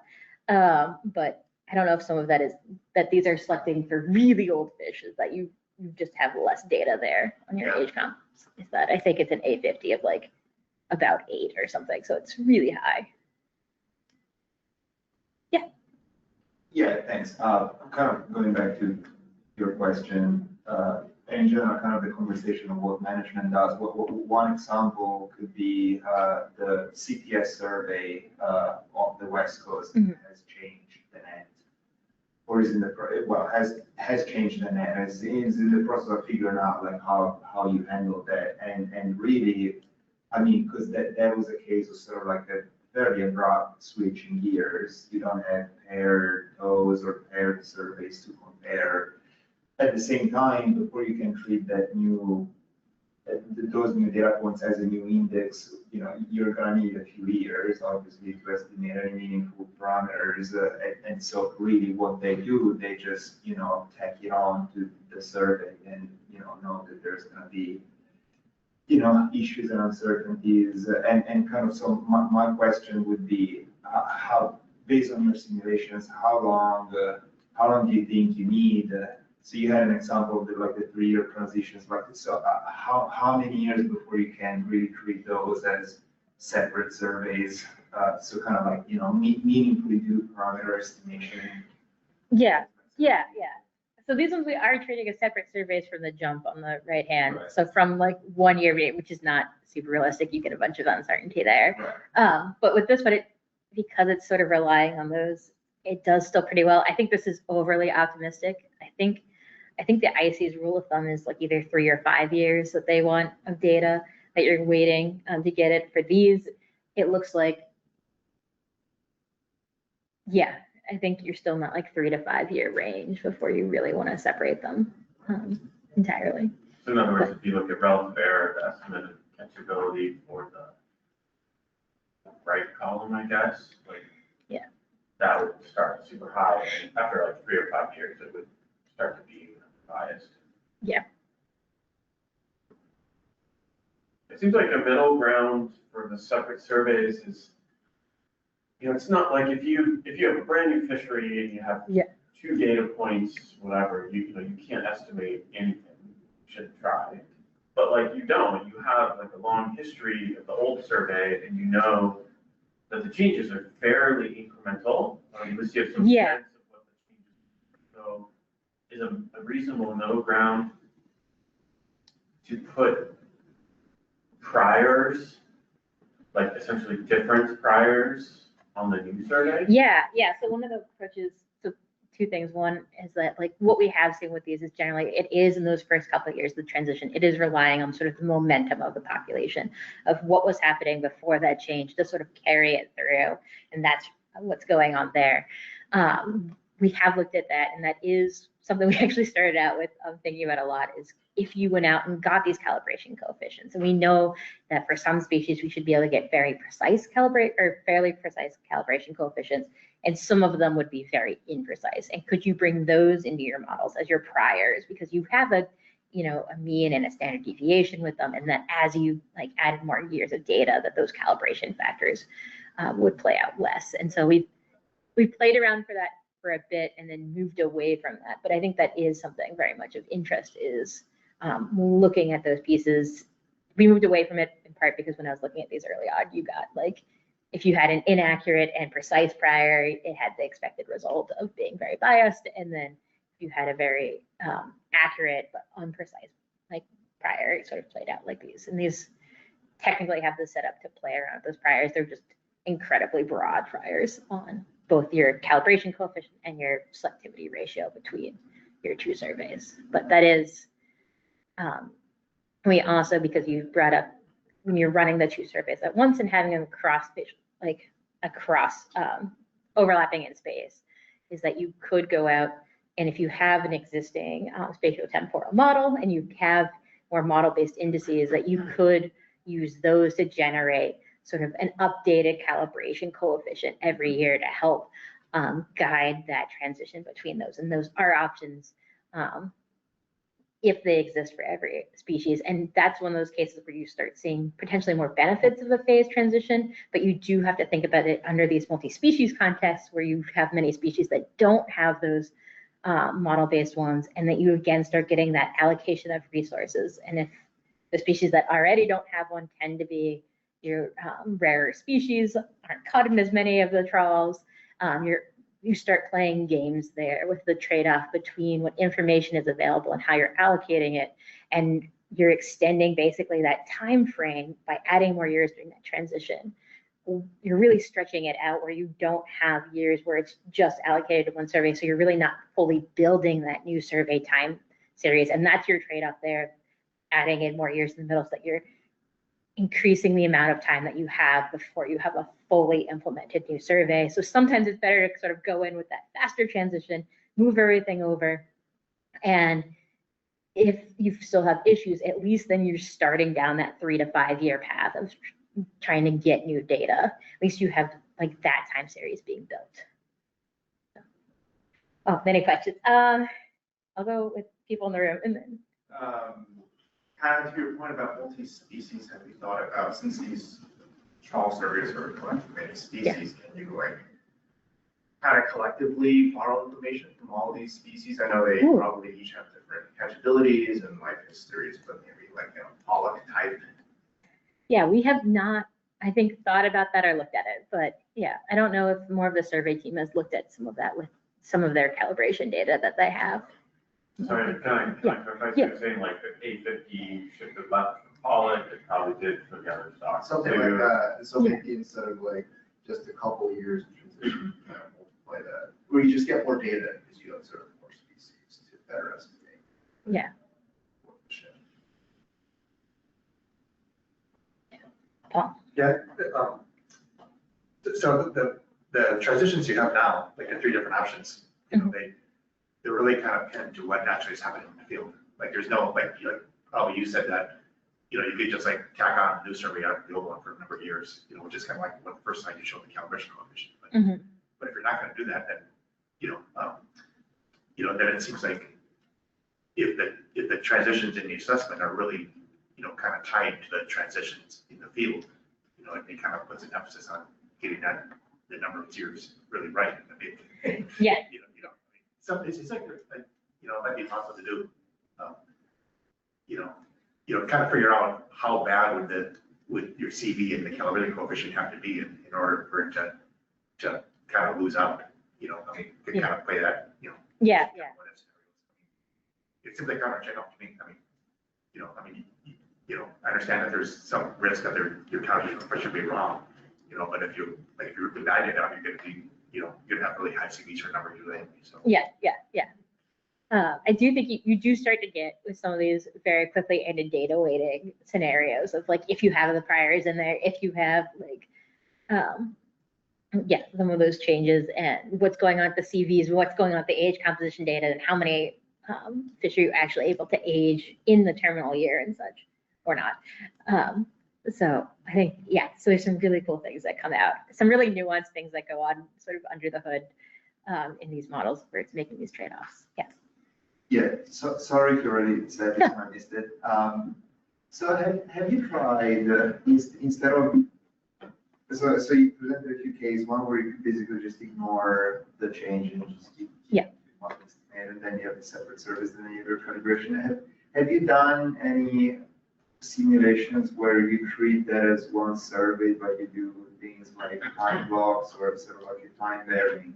[SPEAKER 2] But I don't know if some of that is that these are selecting for really old fish, is that you just have less data there on your age comp. Is that I think it's an A50 of like about 8 or something, so it's really high.
[SPEAKER 6] Yeah, thanks. Kind of going back to your question, in general, kind of the conversation of what management does. One example could be the CTS survey of the West Coast has changed the net, or is in the has changed the net, is in the process of figuring out like how you handle that, and really, I mean, because that was a case of sort of like a very abrupt switch in gears. You don't have paired those or paired surveys to compare. At the same time, before you can treat that those new data points as a new index, you know, you're gonna need a few years, obviously, to estimate any meaningful parameters. And so really what they do, they just, you know, tack it on to the survey and, you know that there's gonna be, you know, issues and uncertainties. And kind of, so my question would be, how, based on your simulations, how long do you think you need? So you had an example of the 3-year transitions, like, so how many years before you can really treat those as separate surveys? So kind of like, you know, meaningfully do parameter estimation.
[SPEAKER 2] Yeah. So these ones we are treating as separate surveys from the jump on the right hand.
[SPEAKER 6] Right.
[SPEAKER 2] So from like 1 year rate, which is not super realistic, you get a bunch of uncertainty there.
[SPEAKER 6] Right.
[SPEAKER 2] But with this one, because it's sort of relying on those, it does still pretty well. I think this is overly optimistic. I think the IC's rule of thumb is like either 3 or 5 years that they want of data that you're waiting to get it. For these, it looks like, yeah, I think you're still not like 3 to 5 year range before you really want to separate them entirely.
[SPEAKER 3] So in other words, if you look at relative error, the estimate of catchability for the right column, I guess, like,
[SPEAKER 2] yeah,
[SPEAKER 3] that would start super high, and after like 3 or 5 years, it would start to be biased.
[SPEAKER 2] Yeah.
[SPEAKER 3] It seems like a middle ground for the separate surveys is, you know, it's not like if you have a brand new fishery and you have 2 data points, whatever, you know, you can't estimate anything. You shouldn't try. But like you have like a long history of the old survey, and you know that the changes are fairly incremental. At least you have some sense of what the changes are. So is a reasonable middle ground to put priors, like essentially different priors, on the new survey?
[SPEAKER 2] Yeah. So one of the approaches, so 2 things. One is that like what we have seen with these is generally it is in those first couple of years, the transition, it is relying on sort of the momentum of the population of what was happening before that change to sort of carry it through. And that's what's going on there. We have looked at that, and that is something we actually started out with thinking about a lot, is if you went out and got these calibration coefficients, and we know that for some species we should be able to get fairly precise calibration coefficients, and some of them would be very imprecise. And could you bring those into your models as your priors, because you have a mean and a standard deviation with them, and that as you like added more years of data, that those calibration factors would play out less. And so we played around for that for a bit and then moved away from that. But I think that is something very much of interest, is looking at those pieces. We moved away from it in part because when I was looking at these early on, you got like, if you had an inaccurate and precise prior, it had the expected result of being very biased. And then if you had a very accurate but unprecise like prior, it sort of played out like these. And these technically have the setup to play around with those priors. They're just incredibly broad priors on both your calibration coefficient and your selectivity ratio between your 2 surveys. But that is, we also, because you brought up when you're running the 2 surveys at once and having them across overlapping in space, is that you could go out, and if you have an existing spatiotemporal model and you have more model-based indices, that you could use those to generate sort of an updated calibration coefficient every year to help guide that transition between those. And those are options if they exist for every species. And that's one of those cases where you start seeing potentially more benefits of a phase transition, but you do have to think about it under these multi-species contexts where you have many species that don't have those model-based ones, and that you again start getting that allocation of resources. And if the species that already don't have one tend to be your rarer species, aren't caught in as many of the trawls, you start playing games there with the trade-off between what information is available and how you're allocating it. And you're extending basically that time frame by adding more years during that transition. You're really stretching it out where you don't have years where it's just allocated to one survey. So you're really not fully building that new survey time series. And that's your trade-off there, adding in more years in the middle so that you're increasing the amount of time that you have before you have a fully implemented new survey. So sometimes it's better to sort of go in with that faster transition, move everything over. And if you still have issues, at least then you're starting down that 3 to 5 year path of trying to get new data. At least you have like that time series being built. Oh, many questions. I'll go with people in the room and then.
[SPEAKER 5] Kind of to your point about multi-species, have you thought about, since these trawl surveys are collecting many species, can you like kind of collectively borrow information from all these species? I know they probably each have different catchabilities and life histories, but maybe like pollock type.
[SPEAKER 2] Yeah, we have not, I think, thought about that or looked at it, but yeah, I don't know if more of the survey team has looked at some of that with some of their calibration data that they have.
[SPEAKER 3] Sorry, can I clarify? So you're saying like the A50 should have left from pollock, it probably did for the other stocks.
[SPEAKER 7] Something like that, so maybe instead of like just a couple years of transition, kind of multiply that, or you just get more data because you observe more species to better estimate.
[SPEAKER 2] Yeah. Paul?
[SPEAKER 5] Yeah. So the transitions you have now, like the 3 different options, you know, they really kind of pin to what naturally is happening in the field. Like there's no, like probably you said that, you know, you could just like tack on a new survey out of the old one for a number of years, you know, which is kind of like what the first time you showed the calibration coefficient. But if you're not going to do that, then, then it seems like if the transitions in the assessment are really, kind of tied to the transitions in the field, it kind of puts an emphasis on getting the number of years really right in the field.
[SPEAKER 2] Yeah.
[SPEAKER 5] So it's like, it might be possible to do, kind of figure out how bad would your CV and the calibration coefficient have to be in order for it to kind of lose out, to kind of play that,
[SPEAKER 2] Yeah.
[SPEAKER 5] It seems like kind of check off to me. I understand that there's some risk that your calibration coefficient should be wrong, but if you really guide it out, you're going to be, you're going to have really high CVs for a number of years. So.
[SPEAKER 2] Yeah. I do think you do start to get with some of these very quickly ended data weighting scenarios of like, if you have the priors in there, if you have like, some of those changes and what's going on with the CVs, what's going on with the age composition data, and how many fish are you actually able to age in the terminal year and such, or not. So I think, so there's some really cool things that come out, some really nuanced things that go on sort of under the hood in these models where it's making these trade-offs. Yes.
[SPEAKER 6] Yeah, so sorry if you already said this, I missed it. So have you tried, instead of, so you presented a few cases, one where you basically just ignore the change and just keep one estimate, and then you have a separate service, and then you have your calibration. Have you done any simulations where you treat that as one survey, but you do things like time blocks or sort of like a time varying?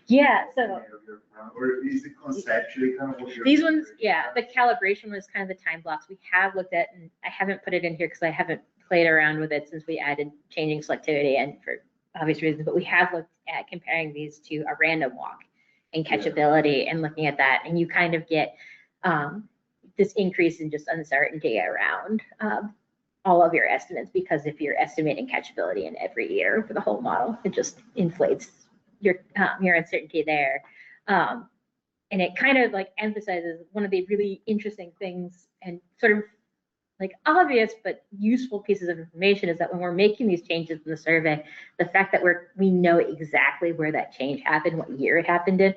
[SPEAKER 2] Yeah, so
[SPEAKER 6] or is it conceptually kind of what you're
[SPEAKER 2] these ones, the calibration was kind of the time blocks we have looked at, and I haven't put it in here because I haven't played around with it since we added changing selectivity and for obvious reasons, but we have looked at comparing these to a random walk and catchability and looking at that, and you kind of get this increase in just uncertainty around all of your estimates, because if you're estimating catchability in every year for the whole model, it just inflates your uncertainty there. And it kind of like emphasizes one of the really interesting things and sort of like obvious but useful pieces of information is that when we're making these changes in the survey, the fact that we know exactly where that change happened, what year it happened in,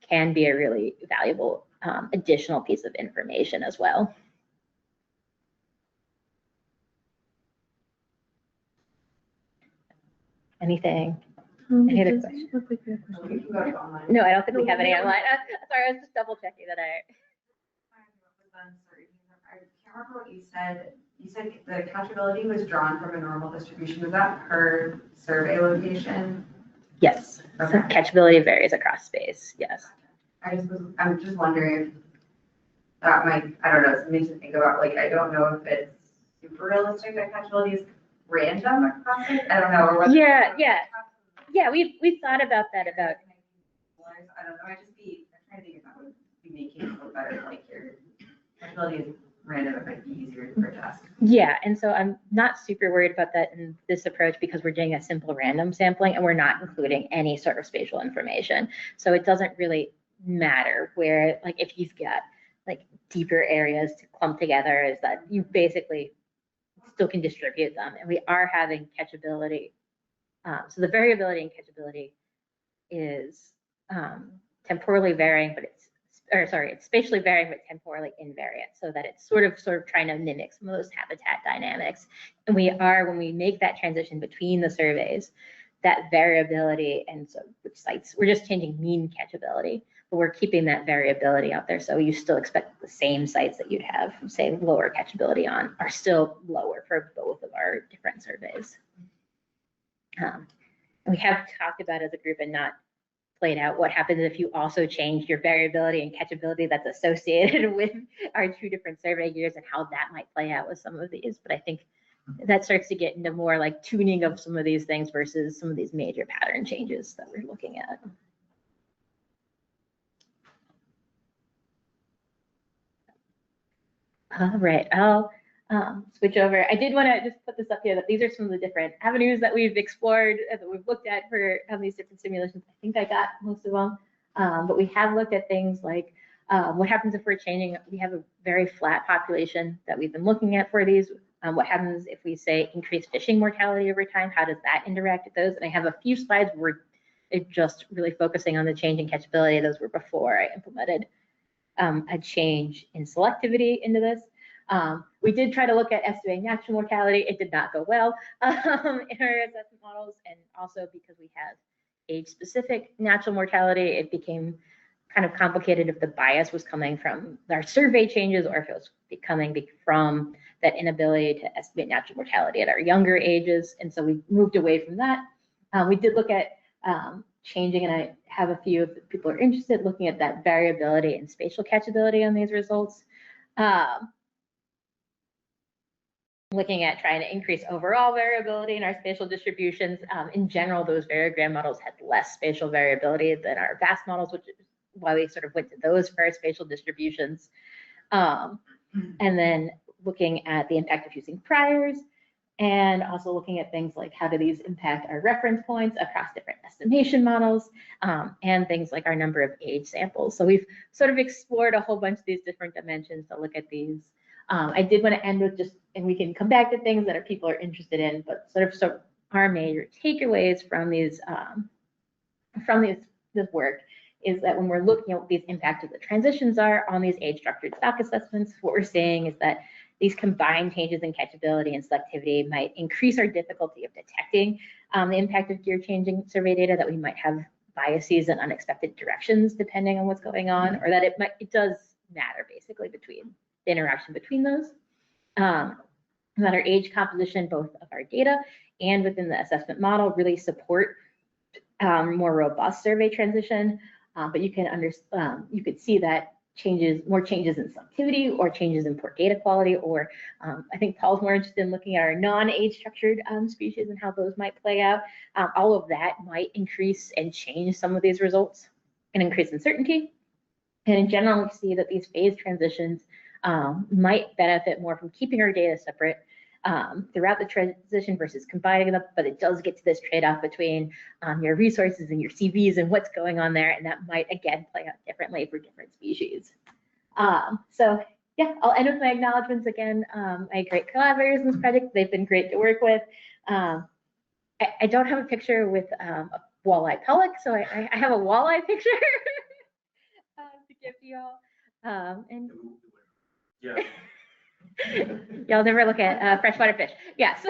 [SPEAKER 2] can be a really valuable additional piece of information as well. Anything? Any
[SPEAKER 1] It
[SPEAKER 2] other
[SPEAKER 1] doesn't
[SPEAKER 2] questions?
[SPEAKER 1] look like we have
[SPEAKER 4] We
[SPEAKER 1] questions.
[SPEAKER 4] can go to online.
[SPEAKER 2] No, I don't think we
[SPEAKER 1] No,
[SPEAKER 2] have any
[SPEAKER 1] we don't.
[SPEAKER 2] online. Sorry, I was just double checking that I.
[SPEAKER 4] I can't remember what you said. You said the catchability was drawn from a normal distribution. Was that per survey location?
[SPEAKER 2] Yes, so
[SPEAKER 4] Okay.
[SPEAKER 2] catchability varies across space, yes.
[SPEAKER 4] I'm just wondering if that might, I don't know, it makes me think about, like, I don't know if it's super realistic that catchability is random across it. I don't know. Or whether
[SPEAKER 2] Yeah. Yeah, we've thought about that, about.
[SPEAKER 4] I don't know, I'm trying to think if that would be making it look better, like your catchability is random, it might be easier to test.
[SPEAKER 2] Yeah, and so I'm not super worried about that in this approach because we're doing a simple random sampling and we're not including any sort of spatial information. So it doesn't really matter where, like if you've got like deeper areas to clump together, is that you basically still can distribute them. And we are having catchability. So the variability in catchability is temporally varying, but it's spatially varying, but temporally invariant, so that it's sort of trying to mimic some of those habitat dynamics. And when we make that transition between the surveys, that variability, and so which sites, we're just changing mean catchability, but we're keeping that variability out there. So you still expect the same sites that you'd have, say, lower catchability on, are still lower for both of our different surveys. We have talked about as a group and not played out what happens if you also change your variability and catchability that's associated with our two different survey years and how that might play out with some of these. But I think that starts to get into more like tuning of some of these things versus some of these major pattern changes that we're looking at. All right, I'll switch over. I did want to just put this up here that these are some of the different avenues that we've explored, that we've looked at for these different simulations. I think I got most of them, but we have looked at things like what happens if we're changing. We have a very flat population that we've been looking at for these. What happens if we say increase fishing mortality over time? How does that interact with those? And I have a few slides where it's just really focusing on the change in catchability. Those were before I implemented a change in selectivity into this. We did try to look at estimating natural mortality. It did not go well in our assessment models. And also because we have age-specific natural mortality, it became kind of complicated if the bias was coming from our survey changes or if it was coming from that inability to estimate natural mortality at our younger ages. And so we moved away from that. We did look at changing, and I have a few if people are interested, looking at that variability and spatial catchability on these results. Looking at trying to increase overall variability in our spatial distributions. In general, those variogram models had less spatial variability than our VAST models, which is why we sort of went to those for our spatial distributions. And then looking at the impact of using priors, and also looking at things like how do these impact our reference points across different estimation models, and things like our number of age samples. So we've sort of explored a whole bunch of these different dimensions to look at these. I did want to end with just, and we can come back to things that people are interested in, but so our major takeaways from these this work is that when we're looking at what these impacts of the transitions are on these age-structured stock assessments, what we're seeing is that these combined changes in catchability and selectivity might increase our difficulty of detecting the impact of gear changing survey data, that we might have biases and unexpected directions depending on what's going on, or that it does matter basically between the interaction between those. That our age composition, both of our data and within the assessment model, really support more robust survey transition. But you could see that more changes in selectivity or changes in port data quality, or I think Paul's more interested in looking at our non-age structured species and how those might play out. All of that might increase and change some of these results and increase uncertainty. And in general, we see that these phase transitions might benefit more from keeping our data separate throughout the transition versus combining them, but it does get to this trade-off between your resources and your CVs and what's going on there, and that might again play out differently for different species. So yeah, I'll end with my acknowledgements again. My great collaborators in this project, they've been great to work with. I don't have a picture with a walleye pellic, so I have a walleye picture to give to you all. And
[SPEAKER 3] Yeah.
[SPEAKER 2] y'all never look at freshwater fish. Yes.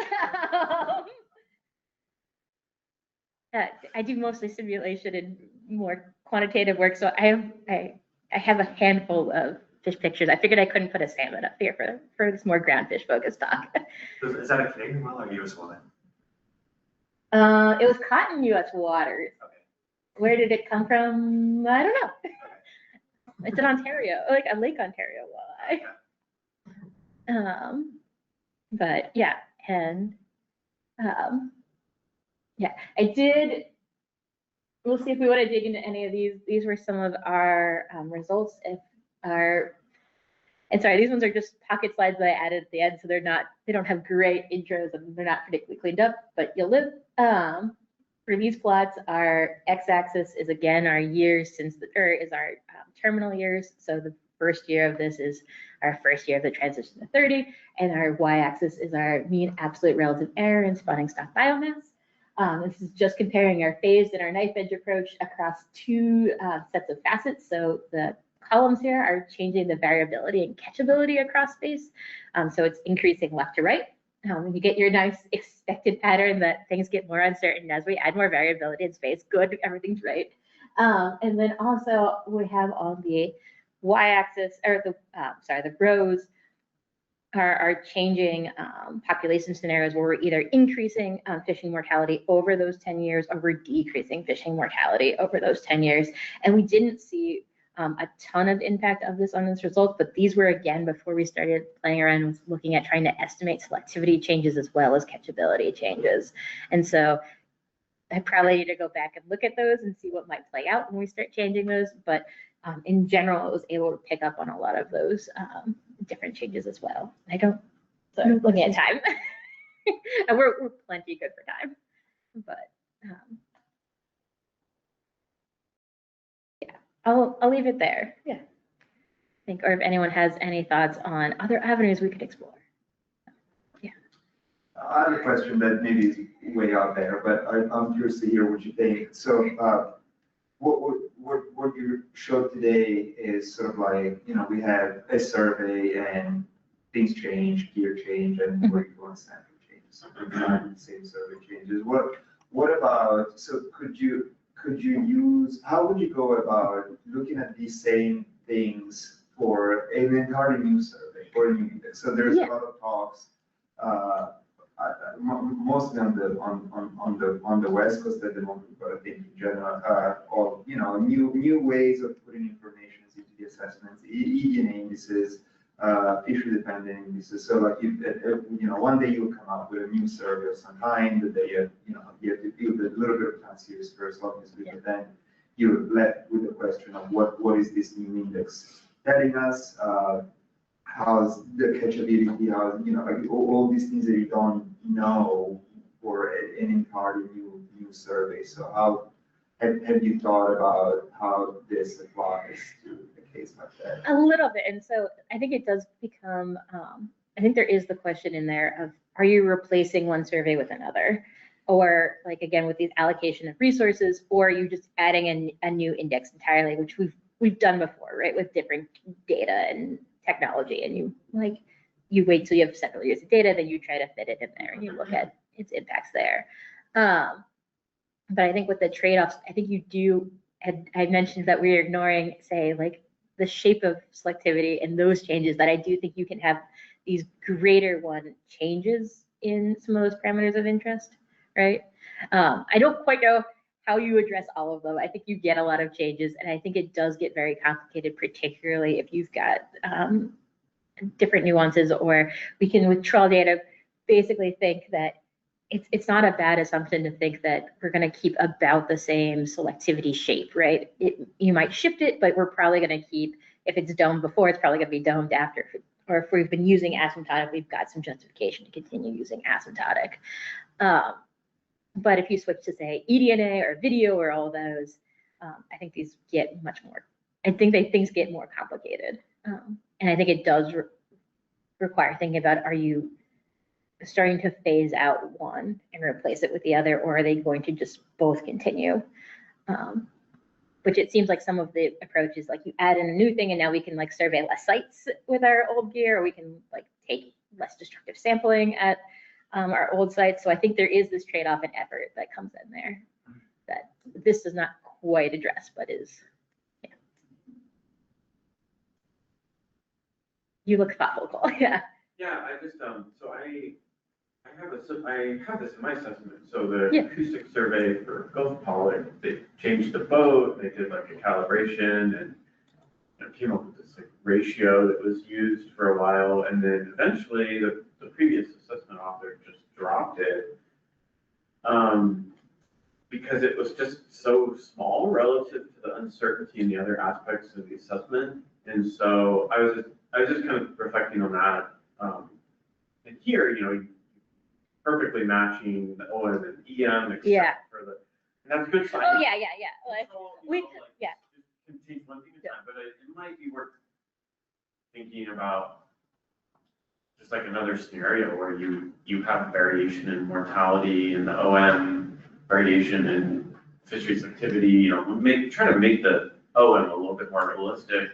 [SPEAKER 2] I do mostly simulation and more quantitative work, so I have a handful of fish pictures. I figured I couldn't put a salmon up here for this more ground fish focused talk.
[SPEAKER 5] Is that a Canadian well or US well?
[SPEAKER 2] It was caught in U.S. waters.
[SPEAKER 5] Okay.
[SPEAKER 2] Where did it come from? I don't know. It's in Ontario, like a Lake Ontario walleye. But yeah, and yeah, I did. We'll see if we want to dig into any of these. These were some of our results. If our And sorry, these ones are just pocket slides that I added at the end, so they don't have great intros and they're not particularly cleaned up, but you'll live. For these plots, our x-axis is again our years is our terminal years. So the first year of this is our first year of the transition to 30, and our y-axis is our mean absolute relative error in spawning stock biomass. This is just comparing our phased and our knife edge approach across two sets of facets. So the columns here are changing the variability and catchability across space. So it's increasing left to right. You get your nice expected pattern that things get more uncertain as we add more variability in space. Good, everything's right. And then also we have on the y-axis, or the rows are changing population scenarios where we're either increasing fishing mortality over those 10 years or we're decreasing fishing mortality over those 10 years. And we didn't see a ton of impact of this on this result, but these were again before we started playing around with looking at trying to estimate selectivity changes as well as catchability changes. And so I probably need to go back and look at those and see what might play out when we start changing those. But in general, it was able to pick up on a lot of those different changes as well. Looking at time, and we're plenty good for time, but yeah, I'll leave it there. Yeah, or if anyone has any thoughts on other avenues we could explore. Yeah.
[SPEAKER 6] I have a question that maybe is way out there, but I'm curious to hear what you think. So, what you showed today is sort of like, we have a survey and things change, gear change, and where you go on sample changes. Sometimes the same survey changes. What about, so could you use, how would you go about looking at these same things for an entirely new survey, for a new index? So there's a lot of talks, mostly on the West Coast at the moment, but I think in general, of new ways of putting information into the assessments, EDNA indices, fishery dependent indices. So like if one day you'll come up with a new survey of some kind that you have to deal with a little bit of time series first, obviously, but then you're left with the question of what is this new index telling us? How's the catchability? How, like all these things that you don't know for an entirely new survey. So how have you thought about how this applies to a case like that?
[SPEAKER 2] A little bit, and so I think it does become. I think there is the question in there of, are you replacing one survey with another, or like again with these allocation of resources, or are you just adding a new index entirely, which we've done before, right, with different data and technology, and you wait till you have several years of data, then you try to fit it in there and you look at its impacts there. But I think with the trade-offs, I think you do, I mentioned that we're ignoring, say, like the shape of selectivity and those changes, that I do think you can have these greater one changes in some of those parameters of interest, right? I don't quite know how you address all of them. I think you get a lot of changes, and I think it does get very complicated, particularly if you've got different nuances, or we can, with trawl data, basically think that it's not a bad assumption to think that we're going to keep about the same selectivity shape, right? You might shift it, but we're probably going to keep, if it's domed before, it's probably going to be domed after. Or if we've been using asymptotic, we've got some justification to continue using asymptotic. But if you switch to, say, eDNA or video or all those, I think these get much more, things get more complicated. And I think it does require thinking about, are you starting to phase out one and replace it with the other, or are they going to just both continue? which it seems like some of the approaches, like you add in a new thing and now we can like survey less sites with our old gear, or we can like take less destructive sampling at our old sites. So I think there is this trade-off in effort that comes in there that this does not quite address, but is, yeah. You look thoughtful, Cole. Yeah.
[SPEAKER 3] Yeah, I just, so I have this in my assessment. So the acoustic survey for Gulf Pollock, they changed the boat, they did like a calibration, and came up with this like ratio that was used for a while, and then eventually the previous assessment author just dropped it because it was just so small relative to the uncertainty in the other aspects of the assessment. And so I was just kind of reflecting on that. And here, you know, perfectly matching the OM and EM, except for the, and that's good sign.
[SPEAKER 2] Oh, yeah. Like,
[SPEAKER 3] So,
[SPEAKER 2] we,
[SPEAKER 3] know, like,
[SPEAKER 2] yeah.
[SPEAKER 3] Just can take one thing at a time, but it might be worth thinking about just like another scenario where you have variation in mortality and the OM, variation in fisheries activity, you know, try to make the OM a little bit more realistic,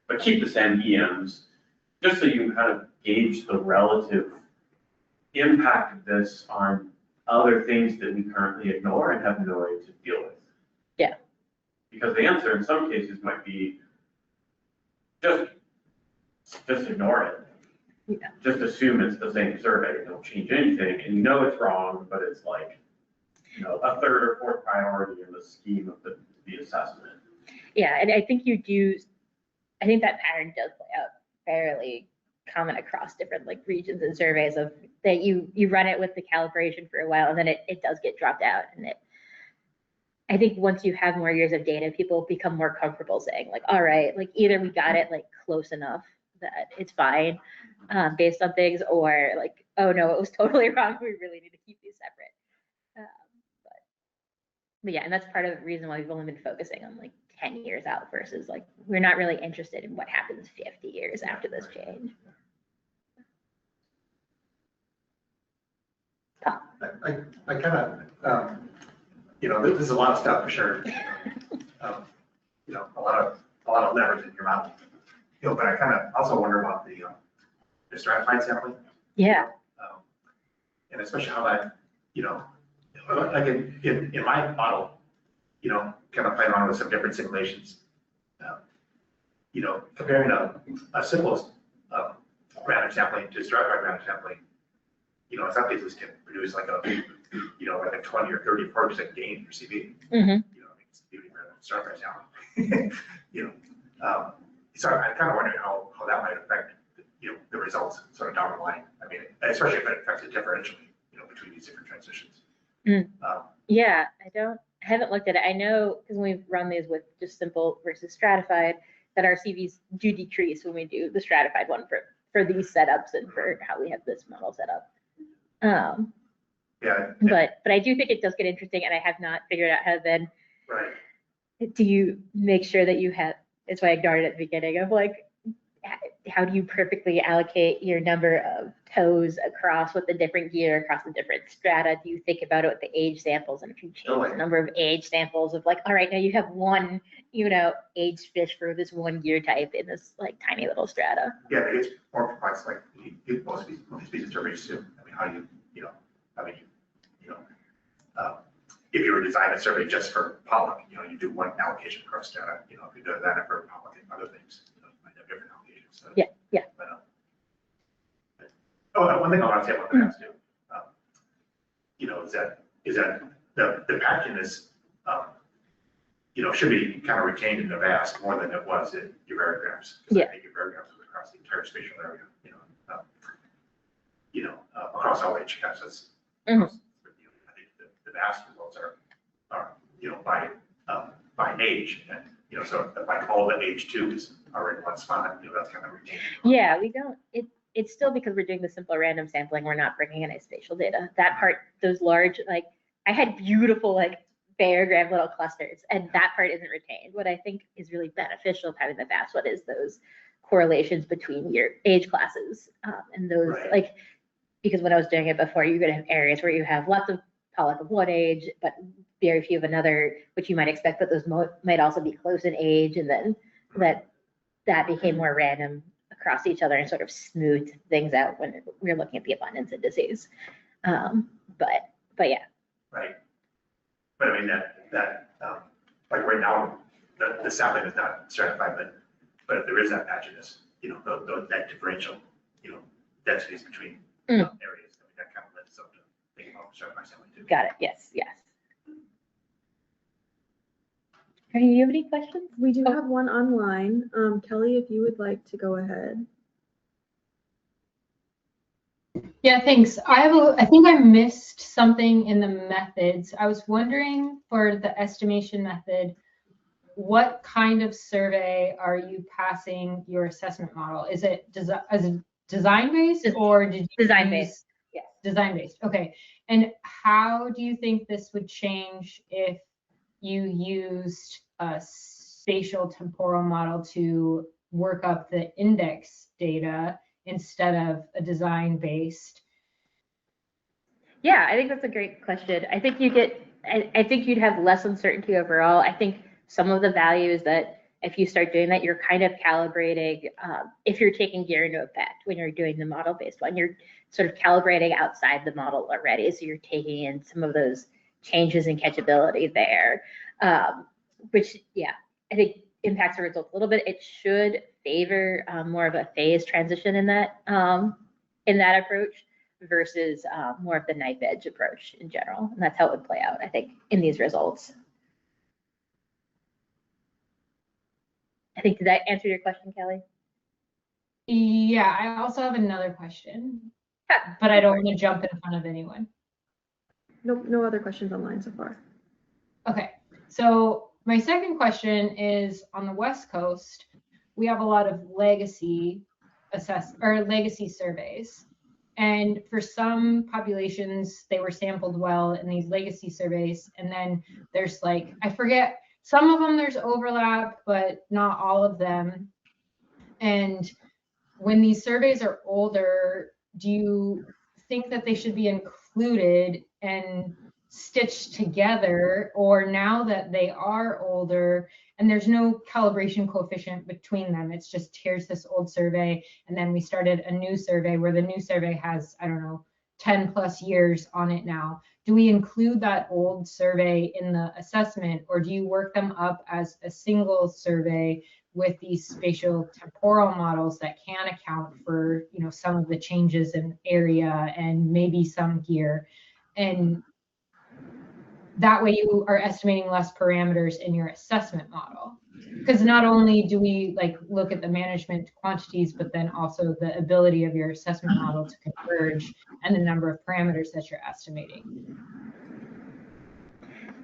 [SPEAKER 3] but keep the same EMs, just so you kind of gauge the relative impact of this on other things that we currently ignore and have no way to deal with.
[SPEAKER 2] Yeah.
[SPEAKER 3] Because the answer in some cases might be just ignore it.
[SPEAKER 2] Yeah.
[SPEAKER 3] Just assume it's the same survey, don't change anything, and you know it's wrong, but it's like, you know, a third or fourth priority in the scheme of the assessment.
[SPEAKER 2] Yeah, and I think I think that pattern does play out fairly common across different like regions and surveys of that you run it with the calibration for a while and then it does get dropped out. And I think once you have more years of data, people become more comfortable saying like, all right, like either we got it like close enough that it's fine based on things, or like, oh no, it was totally wrong. We really need to keep these separate. But yeah, and that's part of the reason why we've only been focusing on like 10 years out versus like, we're not really interested in what happens 50 years after this change.
[SPEAKER 5] I kind of, you know, this is a lot of stuff for sure. You know, a lot of leverage in your mouth. You know, but I kind of also wonder about the stratified sampling.
[SPEAKER 2] Yeah.
[SPEAKER 5] And especially how that, you know, like in my model, you know, kind of playing around with some different simulations. You know, comparing a simple random sampling to stratified random sampling, you know, in some cases can produce like a, you know, like a 20 or 30 or 40% gain for CV.
[SPEAKER 2] Mm-hmm.
[SPEAKER 5] You know, it's even stratified sampling. You know, so I'm kind of wondering how that might affect, you know, the results sort of down the line. I mean, especially if it affects it differentially, you know, between these different transitions.
[SPEAKER 2] Yeah, I haven't looked at it. I know because we've run these with just simple versus stratified that our CVs do decrease when we do the stratified one for these setups and for how we have this model set up.
[SPEAKER 5] Yeah.
[SPEAKER 2] But I do think it does get interesting, and I have not figured out how then.
[SPEAKER 5] Right.
[SPEAKER 2] Do you make sure that you have? It's why I ignored it at the beginning of like, how do you perfectly allocate your number of toes across with the different gear across the different strata? Do you think about it with the age samples? And if you change the number of age samples of like, all right, now you have one, you know, aged fish for this one gear type in this like tiny little strata.
[SPEAKER 5] Yeah, it's more complex. Like most of these species are too. I mean, how do you know, I mean, you know, if you were to design a survey just for pollock, you know, you do one allocation across strata. You know, if you do that for pollock and other things, you know, you might have different allocations. So,
[SPEAKER 2] Yeah.
[SPEAKER 5] But, one thing I want to say about the maps too, you know, is that the pattern is, you know, should be kind of retained in the VAST more than it was in your variographs.
[SPEAKER 2] Yeah.
[SPEAKER 5] I think your variographs was across the entire spatial area, you know, across all age classes.
[SPEAKER 2] Mm-hmm.
[SPEAKER 5] I think the VAST results are, you know, by age, and, you know, so like all the age twos are in one spot, you know, that's kind of retained.
[SPEAKER 2] Yeah, we don't, it's still because we're doing the simple random sampling, we're not bringing in any spatial data. That part, those large, like, I had beautiful, like, barograph little clusters, and that part isn't retained. What I think is really beneficial of having the VAST one is those correlations between your age classes, and those,
[SPEAKER 5] Right.
[SPEAKER 2] like, because when I was doing it before, you're gonna have areas where you have lots of pollock of one age, but very few of another, which you might expect, but those might also be close in age, and then that became more random across each other and sort of smoothed things out when we're looking at the abundance indices. But yeah.
[SPEAKER 5] Right. But I mean, like right now, the sapling is not stratified, but if there is that patchiness, that differential, densities between areas, I mean, that kind of lends itself to thinking about stratified sapling too.
[SPEAKER 2] Got it. Yes. Do you have any questions?
[SPEAKER 1] We do have one online. Kelly, if you would like to go ahead.
[SPEAKER 8] Yeah, thanks. I think I missed something in the methods. I was wondering, for the estimation method, what kind of survey are you passing your assessment model? Is it design-based, or did you
[SPEAKER 2] Design-based?
[SPEAKER 8] Yes, design-based. Okay. And how do you think this would change if you used a spatial temporal model to work up the index data instead of a design-based?
[SPEAKER 2] Yeah, I think that's a great question. I think you'd have less uncertainty overall. I think some of the value is that if you start doing that, you're kind of calibrating, if you're taking gear into effect when you're doing the model-based one, you're sort of calibrating outside the model already. So you're taking in some of those changes in catchability there, which, yeah, I think impacts the results a little bit. It should favor more of a phased transition in that approach versus more of the knife edge approach in general. And that's how it would play out, I think, in these results. I think, did that answer your question, Kelly?
[SPEAKER 8] Yeah, I also have another question, but I don't want to jump in front of anyone.
[SPEAKER 1] Nope, no other questions online so far.
[SPEAKER 8] Okay, so my second question is, on the West Coast, we have a lot of legacy surveys. And for some populations, they were sampled well in these legacy surveys. And then there's like, I forget, some of them there's overlap, but not all of them. And when these surveys are older, do you think that they should be included and stitched together? Or now that they are older and there's no calibration coefficient between them, it's just, here's this old survey, and then we started a new survey where the new survey has, I don't know, 10 plus years on it now. Do we include that old survey in the assessment, or do you work them up as a single survey with these spatial temporal models that can account for, some of the changes in area and maybe some gear? And that way you are estimating less parameters in your assessment model. Because not only do we look at the management quantities, but then also the ability of your assessment model to converge and the number of parameters that you're estimating.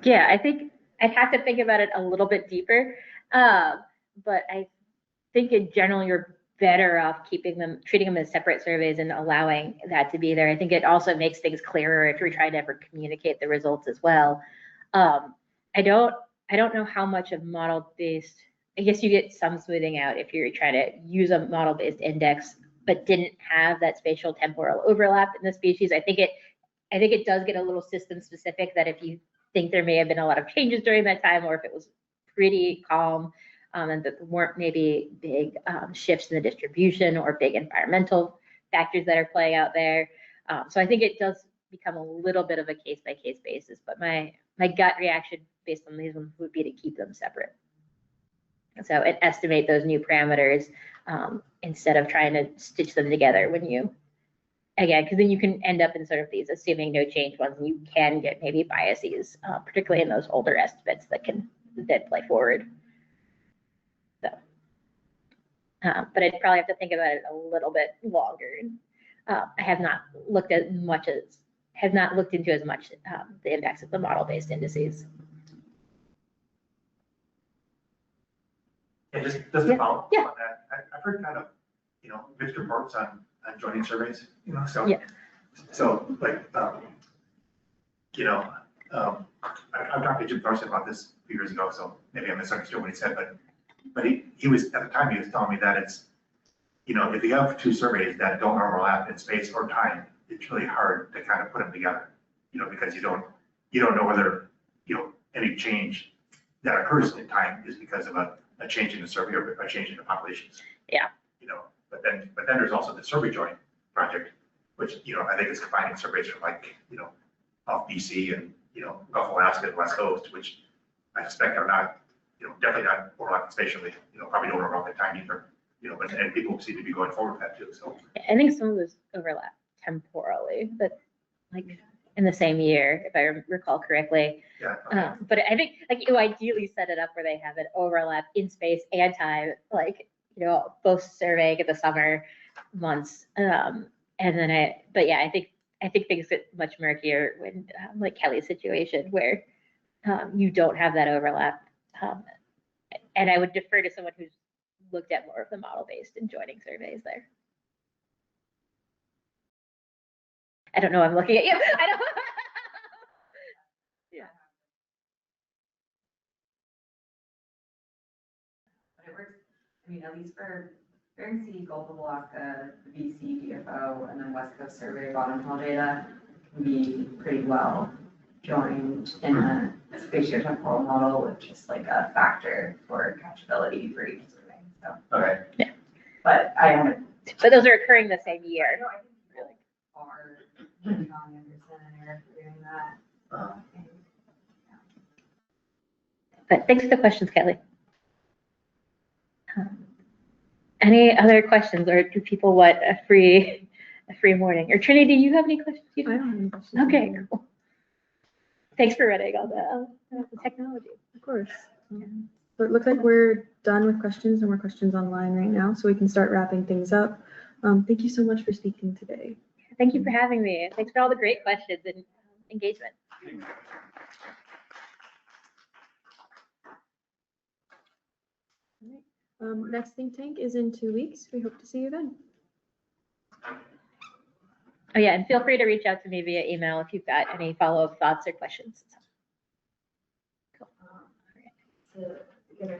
[SPEAKER 2] Yeah, I think I'd have to think about it a little bit deeper. But I think in general, you're better off treating them as separate surveys and allowing that to be there. I think it also makes things clearer if you're trying to ever communicate the results as well. I don't know how much of model-based, I guess you get some smoothing out if you're trying to use a model-based index, but didn't have that spatial temporal overlap in the species. I think it does get a little system specific, that if you think there may have been a lot of changes during that time, or if it was pretty calm, and that there weren't maybe big shifts in the distribution or big environmental factors that are playing out there. So I think it does become a little bit of a case-by-case basis, but my gut reaction based on these ones would be to keep them separate. So, and estimate those new parameters instead of trying to stitch them together because then you can end up in sort of these assuming no change ones, and you can get maybe biases, particularly in those older estimates that play forward. So, but I'd probably have to think about it a little bit longer. I have not looked into as much the impacts of the model-based indices.
[SPEAKER 5] And just to follow up on that, I've heard kind of, mixed reports on joining surveys, so.
[SPEAKER 2] Yeah.
[SPEAKER 5] So I've talked to Jim Thorson about this a few years ago, so maybe I misunderstood what he said, but he was, at the time, he was telling me that it's, if you have two surveys that don't overlap in space or time, it's really hard to kind of put them together, because you don't know whether, any change that occurs in time is because of a change in the survey or a change in the populations.
[SPEAKER 2] Yeah.
[SPEAKER 5] You know, but then there's also the survey joint project, which, you know, I think is combining surveys from like, you know, off BC and, you know, Gulf of Alaska and West Coast, which I suspect are not, you know, definitely not overlapping spatially, you know, probably don't overlap in time either, you know, but, and people seem to be going forward with that too, so.
[SPEAKER 2] I think some of those overlap temporally, but like in the same year, if I recall correctly.
[SPEAKER 5] Yeah. Okay.
[SPEAKER 2] But I think like you ideally set it up where they have an overlap in space and time, like, you know, both surveying in the summer months. And then I think things get much murkier when like Kelly's situation where you don't have that overlap. And I would defer to someone who's looked at more of the model-based and joining surveys there. I don't know, I'm looking at you. I don't. Yeah.
[SPEAKER 4] But it works, I mean, at least for Bering Sea, Gulf of Alaska, the BC, DFO, and then West Coast survey bottom hole data can be pretty well joined in a spatiotemporal model with just like a factor for catchability for each survey, so.
[SPEAKER 6] Okay.
[SPEAKER 2] Yeah.
[SPEAKER 4] But I haven't.
[SPEAKER 2] But those are occurring the same year.
[SPEAKER 4] I know, I think people are, John Anderson and Eric are doing that. I think.
[SPEAKER 2] But thanks for the questions, Kelly. Any other questions, or do people want a free morning? Or Trinity, do you have any questions?
[SPEAKER 1] I don't have any questions.
[SPEAKER 2] Okay, cool. Thanks for running all the technology.
[SPEAKER 1] Of course. So it looks like we're done with questions, and more questions online right now, so we can start wrapping things up. Thank you so much for speaking today.
[SPEAKER 2] Thank you for having me. Thanks for all the great questions and engagement.
[SPEAKER 1] Next think tank is in 2 weeks. We hope to see you then.
[SPEAKER 2] Oh yeah, and feel free to reach out to me via email if you've got any follow-up thoughts or questions. Cool.
[SPEAKER 4] To get our